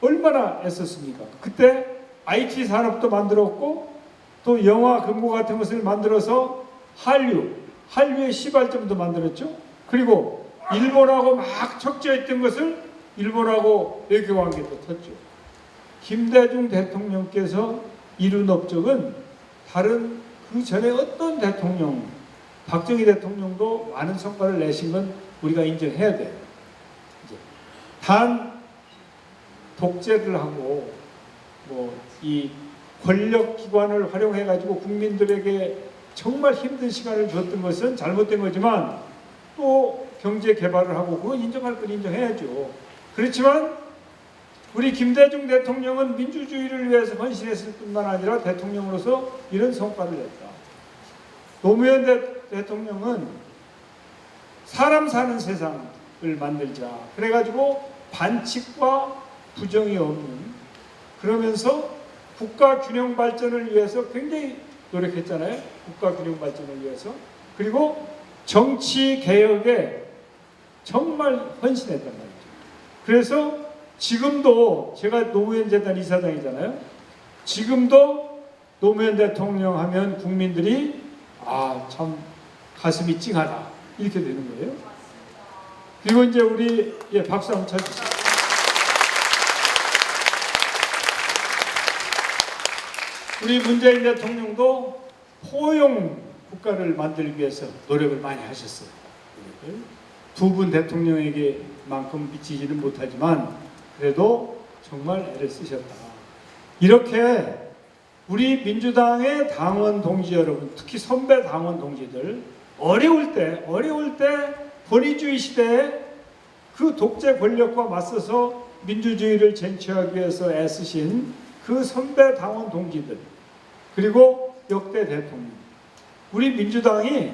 얼마나 애썼습니까? 그때 IT 산업도 만들었고 또 영화 금고 같은 것을 만들어서 한류의 시발점도 만들었죠. 그리고 일본하고 막 척지했던 것을 일본하고 외교관계도 텄죠. 김대중 대통령께서 이룬 업적은 다른 그 전에 어떤 대통령, 박정희 대통령도 많은 성과를 내신 건 우리가 인정해야 돼요. 단 독재를 하고 이 권력 기관을 활용해 가지고 국민들에게 정말 힘든 시간을 줬던 것은 잘못된 거지만 또 경제 개발을 하고 그건 인정할 건 인정해야죠. 그렇지만 우리 김대중 대통령은 민주주의를 위해서 헌신했을 뿐만 아니라 대통령으로서 이런 성과를 냈다. 노무현 대통령은 사람 사는 세상을 만들자. 그래가지고 반칙과 부정이 없는, 그러면서 국가 균형 발전을 위해서 굉장히 노력했잖아요. 국가 균형 발전을 위해서. 그리고 정치 개혁에 정말 헌신했단 말이죠. 그래서 지금도 제가 노무현 재단 이사장이잖아요. 지금도 노무현 대통령 하면 국민들이 참 가슴이 찡하다 이렇게 되는 거예요. 그리고 이제 우리 박수 한번 쳐주세요. 우리 문재인 대통령도 포용 국가를 만들기 위해서 노력을 많이 하셨어요. 두 분 대통령에게만큼 미치지는 못하지만 그래도 정말 애를 쓰셨다. 이렇게 우리 민주당의 당원 동지 여러분, 특히 선배 당원 동지들, 어려울 때 권위주의 시대에 그 독재 권력과 맞서서 민주주의를 쟁취하기 위해서 애쓰신 그 선배 당원 동지들, 그리고 역대 대통령, 우리 민주당이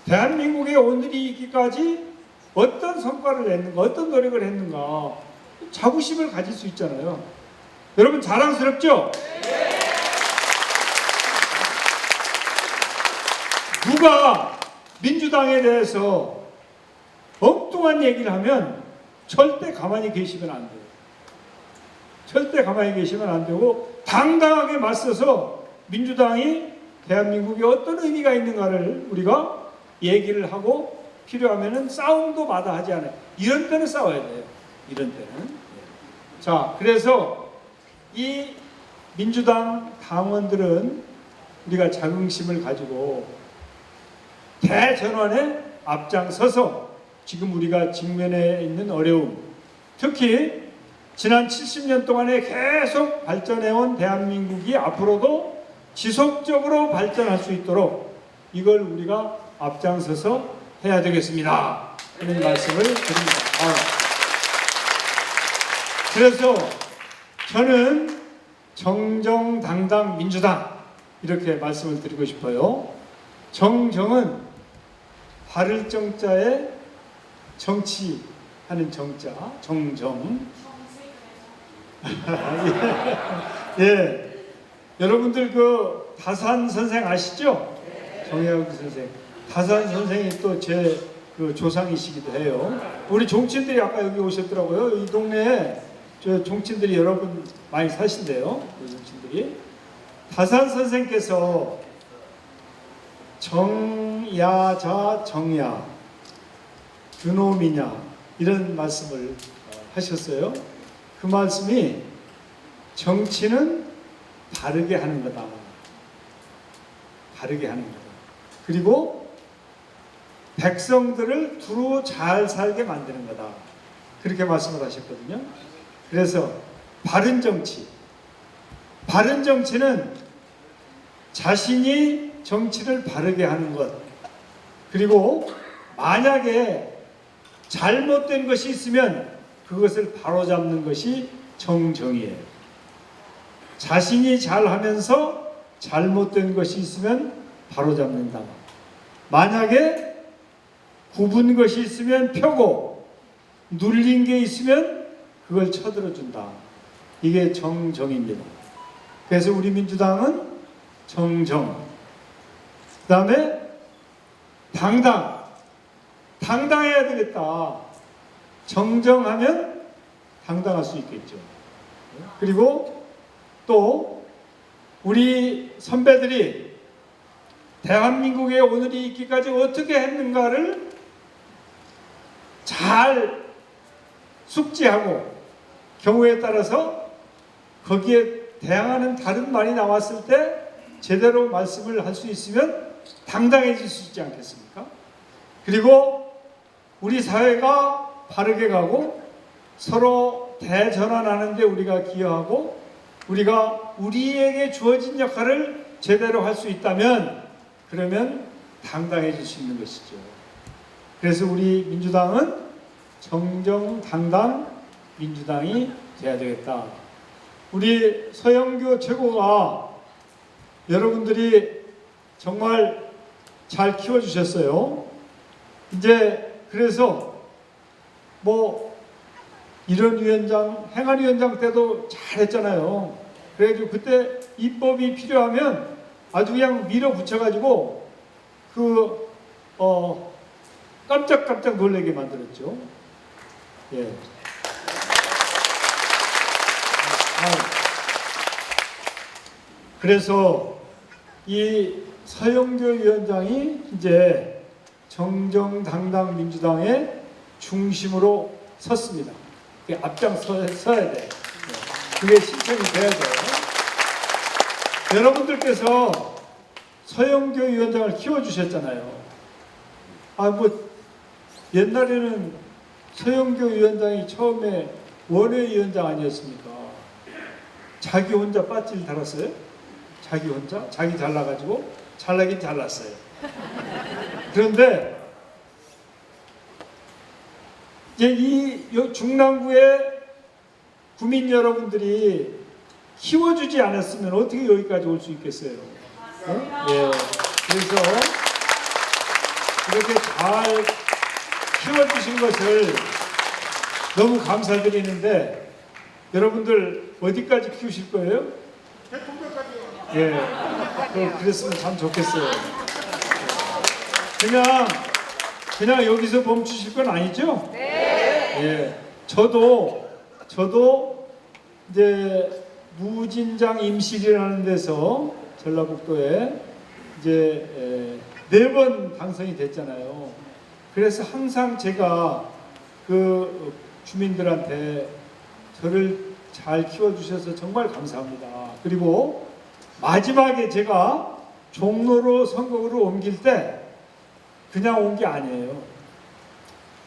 대한민국의 오늘이 있기까지 어떤 성과를 냈는가, 어떤 노력을 했는가 자부심을 가질 수 있잖아요. 여러분 자랑스럽죠? 누가 민주당에 대해서 엉뚱한 얘기를 하면 절대 가만히 계시면 안 돼요. 절대 가만히 계시면 안 되고 당당하게 맞서서 민주당이 대한민국에 어떤 의미가 있는가를 우리가 얘기를 하고 필요하면은 싸움도 마다하지 않아요. 이런 때는 싸워야 돼요. 이런 때는. 자, 그래서 이 민주당 당원들은 우리가 자긍심을 가지고 대전환에 앞장서서 지금 우리가 직면해 있는 어려움, 특히 지난 70년 동안에 계속 발전해온 대한민국이 앞으로도 지속적으로 발전할 수 있도록 이걸 우리가 앞장서서 해야 되겠습니다. 하는 말씀을 드립니다. 그래서 저는 정정당당 민주당 이렇게 말씀을 드리고 싶어요. 정정은 바를 정자에 정치하는 정자, 정정. 예. 여러분들 그 다산 선생 아시죠? 정혜영 선생. 다산 선생이 또 제 그 조상이시기도 해요. 우리 종친들이 아까 여기 오셨더라고요. 이 동네에 저 종친들이 여러분 많이 사신대요. 그 종친들이. 다산 선생께서 정야자 정야 그놈이냐 이런 말씀을 하셨어요. 그 말씀이 정치는 바르게 하는 거다. 바르게 하는 거다. 그리고 백성들을 두루 잘 살게 만드는 거다. 그렇게 말씀을 하셨거든요. 그래서 바른 정치. 바른 정치는 자신이 정치를 바르게 하는 것. 그리고 만약에 잘못된 것이 있으면 그것을 바로잡는 것이 정정이에요. 자신이 잘하면서 잘못된 것이 있으면 바로잡는다. 만약에 굽은 것이 있으면 펴고 눌린 게 있으면 그걸 쳐들어준다. 이게 정정입니다. 그래서 우리 민주당은 정정, 그 다음에 당당해야 되겠다. 정정하면 당당할 수 있겠죠. 그리고 또 우리 선배들이 대한민국에 오늘이 있기까지 어떻게 했는가를 잘 숙지하고 경우에 따라서 거기에 대항하는 다른 말이 나왔을 때 제대로 말씀을 할 수 있으면 당당해질 수 있지 않겠습니까? 그리고 우리 사회가 바르게 가고 서로 대전환하는데 우리가 기여하고 우리가 우리에게 주어진 역할을 제대로 할 수 있다면 그러면 당당해질 수 있는 것이죠. 그래서 우리 민주당은 정정당당 민주당이 돼야 되겠다. 우리 서영교 최고가 여러분들이 정말 잘 키워주셨어요. 이제 그래서 뭐 이런 위원장, 행안위원장 때도 잘했잖아요. 그래가지고 그때 입법이 필요하면 아주 그냥 밀어붙여가지고 깜짝깜짝 놀라게 만들었죠. 예. 그래서 이 서영교 위원장이 이제 정정당당 민주당의 중심으로 섰습니다. 그게 앞장서야 돼. 그게 실천이 돼야 돼요. 여러분들께서 서영교 위원장을 키워주셨잖아요. 옛날에는 서영교 위원장이 처음에 원외위원장 아니었습니까? 자기 혼자 빠질 달았어요? 자기 혼자? 자기 잘나가지고? 잘나긴 잘났어요. 그런데 이제 이 중랑구의 구민 여러분들이 키워주지 않았으면 어떻게 여기까지 올 수 있겠어요? 예. 그래서 이렇게 잘 키워주신 것을 너무 감사드리는데 여러분들 어디까지 키우실 거예요? 예. 그랬으면 참 좋겠어요. 그냥 여기서 멈추실 건 아니죠? 네. 예. 저도 이제 무진장 임실이라는 데서 전라북도에 이제 4번 당선이 됐잖아요. 그래서 항상 제가 그 주민들한테 저를 잘 키워주셔서 정말 감사합니다. 그리고 마지막에 제가 종로로 선거구로 옮길 때 그냥 온 게 아니에요.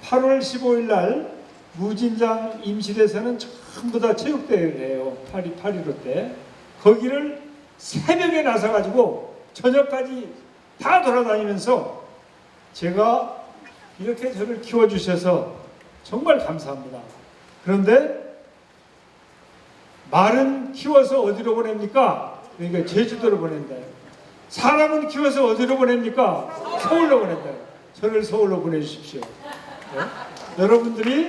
8월 15일 날 무진장 임실에서는 전부 다 체육대회를 해요. 8.15 때. 거기를 새벽에 나서가지고 저녁까지 다 돌아다니면서 제가 이렇게 저를 키워주셔서 정말 감사합니다. 그런데 말은 키워서 어디로 보냅니까? 그러니까 제주도로 보낸다. 사람은 키워서 어디로 보냅니까? 서울로 보낸다. 저를 서울로 보내주십시오. 네? 여러분들이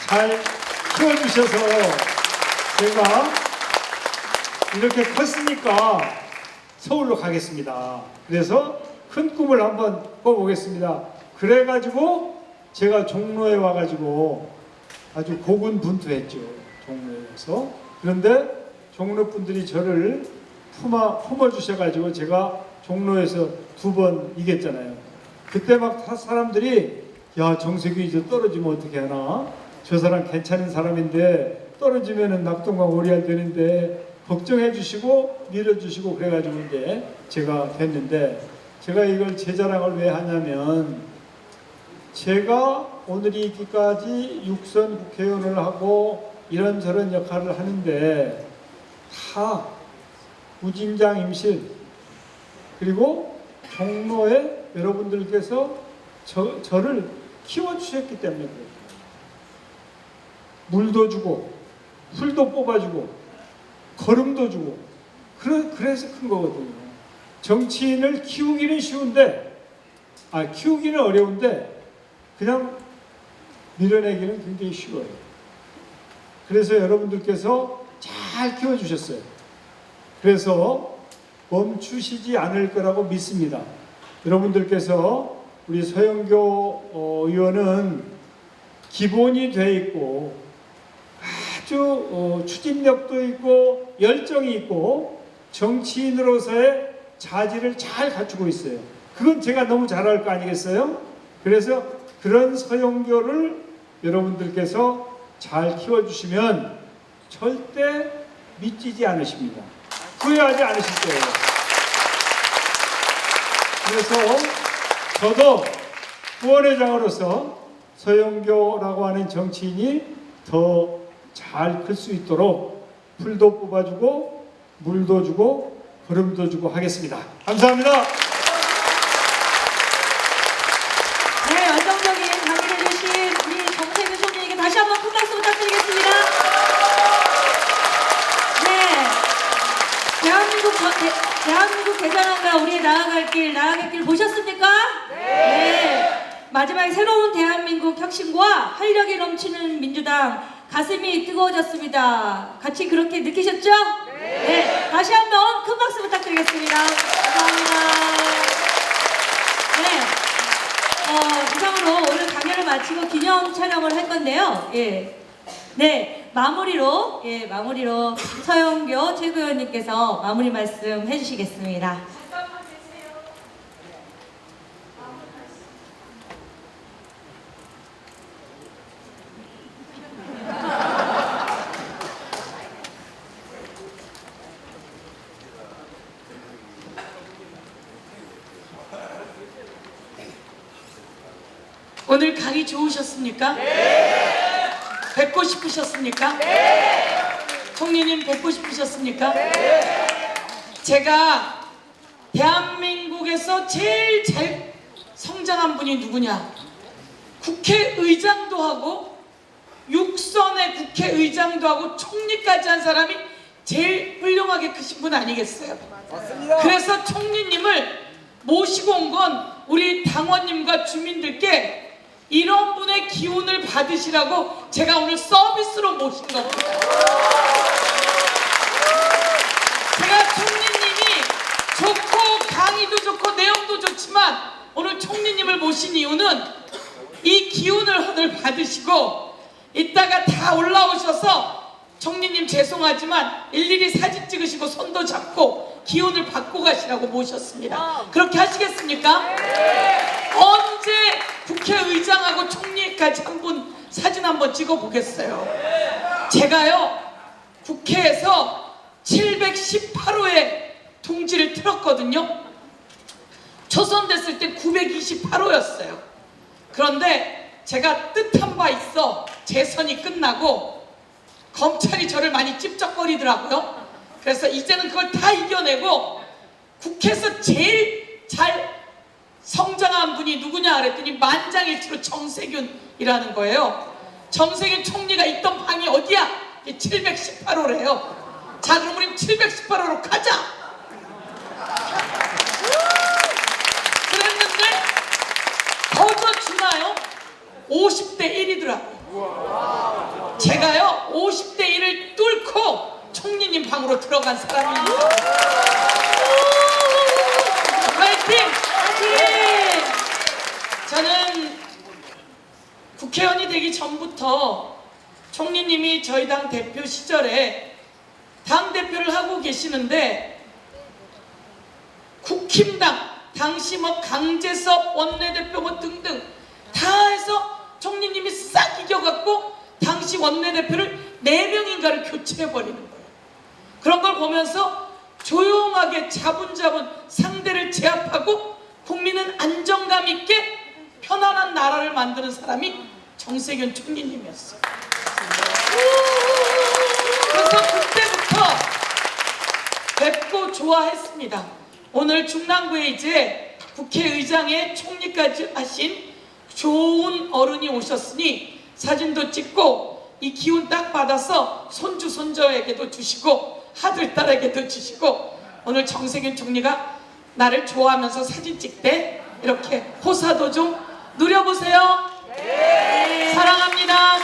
잘 키워주셔서 제가 이렇게 컸으니까 서울로 가겠습니다. 그래서 큰 꿈을 한번 꿔보겠습니다. 그래가지고 제가 종로에 와가지고 아주 고군분투했죠. 종로에서. 그런데 종로 분들이 저를 품어주셔가지고 제가 종로에서 2번 이겼잖아요. 그때 막 사람들이 야, 정세균 이제 떨어지면 어떻게 하나? 저 사람 괜찮은 사람인데 떨어지면은 낙동강 오리알 되는데 걱정해 주시고 밀어주시고 그래가지고 이제 제가 됐는데 제가 이걸 제 자랑을 왜 하냐면 제가 오늘이 있기까지 6선 국회의원을 하고 이런저런 역할을 하는데 다 무진장 임실 그리고 종로에 여러분들께서 저를 키워주셨기 때문에 그래요. 물도 주고 풀도 뽑아주고 걸음도 주고 그래서 큰 거거든요. 정치인을 키우기는 쉬운데 키우기는 어려운데 그냥 밀어내기는 굉장히 쉬워요. 그래서 여러분들께서 잘 키워주셨어요. 그래서 멈추시지 않을 거라고 믿습니다. 여러분들께서 우리 서영교 의원은 기본이 돼 있고 아주 추진력도 있고 열정이 있고 정치인으로서의 자질을 잘 갖추고 있어요. 그건 제가 너무 잘할 거 아니겠어요? 그래서 그런 서영교를 여러분들께서 잘 키워주시면 절대 미치지 않으십니다. 후회하지 않으실 거예요. 그래서 저도 후원회장으로서 서영교라고 하는 정치인이 더 잘 클 수 있도록 풀도 뽑아주고 물도 주고 걸음도 주고 하겠습니다. 감사합니다. 네, 열정적인 강의를 해주신 우리 정세균 총리에게 다시 한번 큰 박수 부탁드리겠습니다. 네, 대한민국 대전환과 우리의 나아갈 길 보셨습니까? 네. 마지막에 새로운 대한민국 혁신과 활력이 넘치는 민주당 가슴이 뜨거워졌습니다. 같이 그렇게 느끼셨죠? 네. 다시 한번 큰 박수 부탁드리겠습니다. 감사합니다. 네. 이상으로 오늘 강연을 마치고 기념 촬영을 할 건데요. 네. 마무리로 서영교 최고위원님께서 마무리 말씀 해주시겠습니다. 오늘 강의 좋으셨습니까? 네. 뵙고 싶으셨습니까? 네. 총리님 뵙고 싶으셨습니까? 네. 제가 대한민국에서 제일 잘 성장한 분이 누구냐? 국회의장도 하고 육선의 국회의장도 하고 총리까지 한 사람이 제일 훌륭하게 크신 분 아니겠어요? 맞습니다. 그래서 총리님을 모시고 온 건 우리 당원님과 주민들께 이런 분의 기운을 받으시라고 제가 오늘 서비스로 모신 겁니다. 제가 총리님이 좋고 강의도 좋고 내용도 좋지만 오늘 총리님을 모신 이유는 이 기운을 오늘 받으시고 이따가 다 올라오셔서 총리님 죄송하지만 일일이 사진 찍으시고 손도 잡고 기운을 받고 가시라고 모셨습니다. 그렇게 하시겠습니까? 네. 언제 국회의장하고 총리까지 한 분 사진 한번 찍어 보겠어요. 제가요 국회에서 718호의 통지를 틀었거든요. 초선됐을 때 928호였어요. 그런데 제가 뜻한 바 있어 재선이 끝나고 검찰이 저를 많이 찝쩍거리더라고요. 그래서 이제는 그걸 다 이겨내고 국회에서 제일 잘 성장한 분이 누구냐 그랬더니 만장일치로 정세균이라는 거예요. 정세균 총리가 있던 방이 어디야? 718호래요. 자, 그럼 우린 718호로 가자. 그랬는데 거저 주나요? 50대 1이더라고요. 제가요 50대 1을 뚫고 총리님 방으로 들어간 사람입니다. 파이팅! 저는 국회의원이 되기 전부터 총리님이 저희 당 대표 시절에 당 대표를 하고 계시는데 국힘당 당시 뭐 강재섭 원내대표 뭐 등등 다 해서 총리님이 싹 이겨갖고 당시 원내대표를 4명인가를 교체해버리는 거예요. 그런 걸 보면서 조용하게 자분자분 상대를 제압하고 국민은 안정감 있게 편안한 나라를 만드는 사람이 정세균 총리님이었어요. 그래서 그때부터 뵙고 좋아했습니다. 오늘 중랑구에 이제 국회의장에 총리까지 하신 좋은 어른이 오셨으니 사진도 찍고 이 기운 딱 받아서 손주 손자에게도 주시고 아들, 딸에게도 주시고 오늘 정세균 총리가 나를 좋아하면서 사진 찍대 이렇게 호사도 좀 누려보세요. 사랑합니다.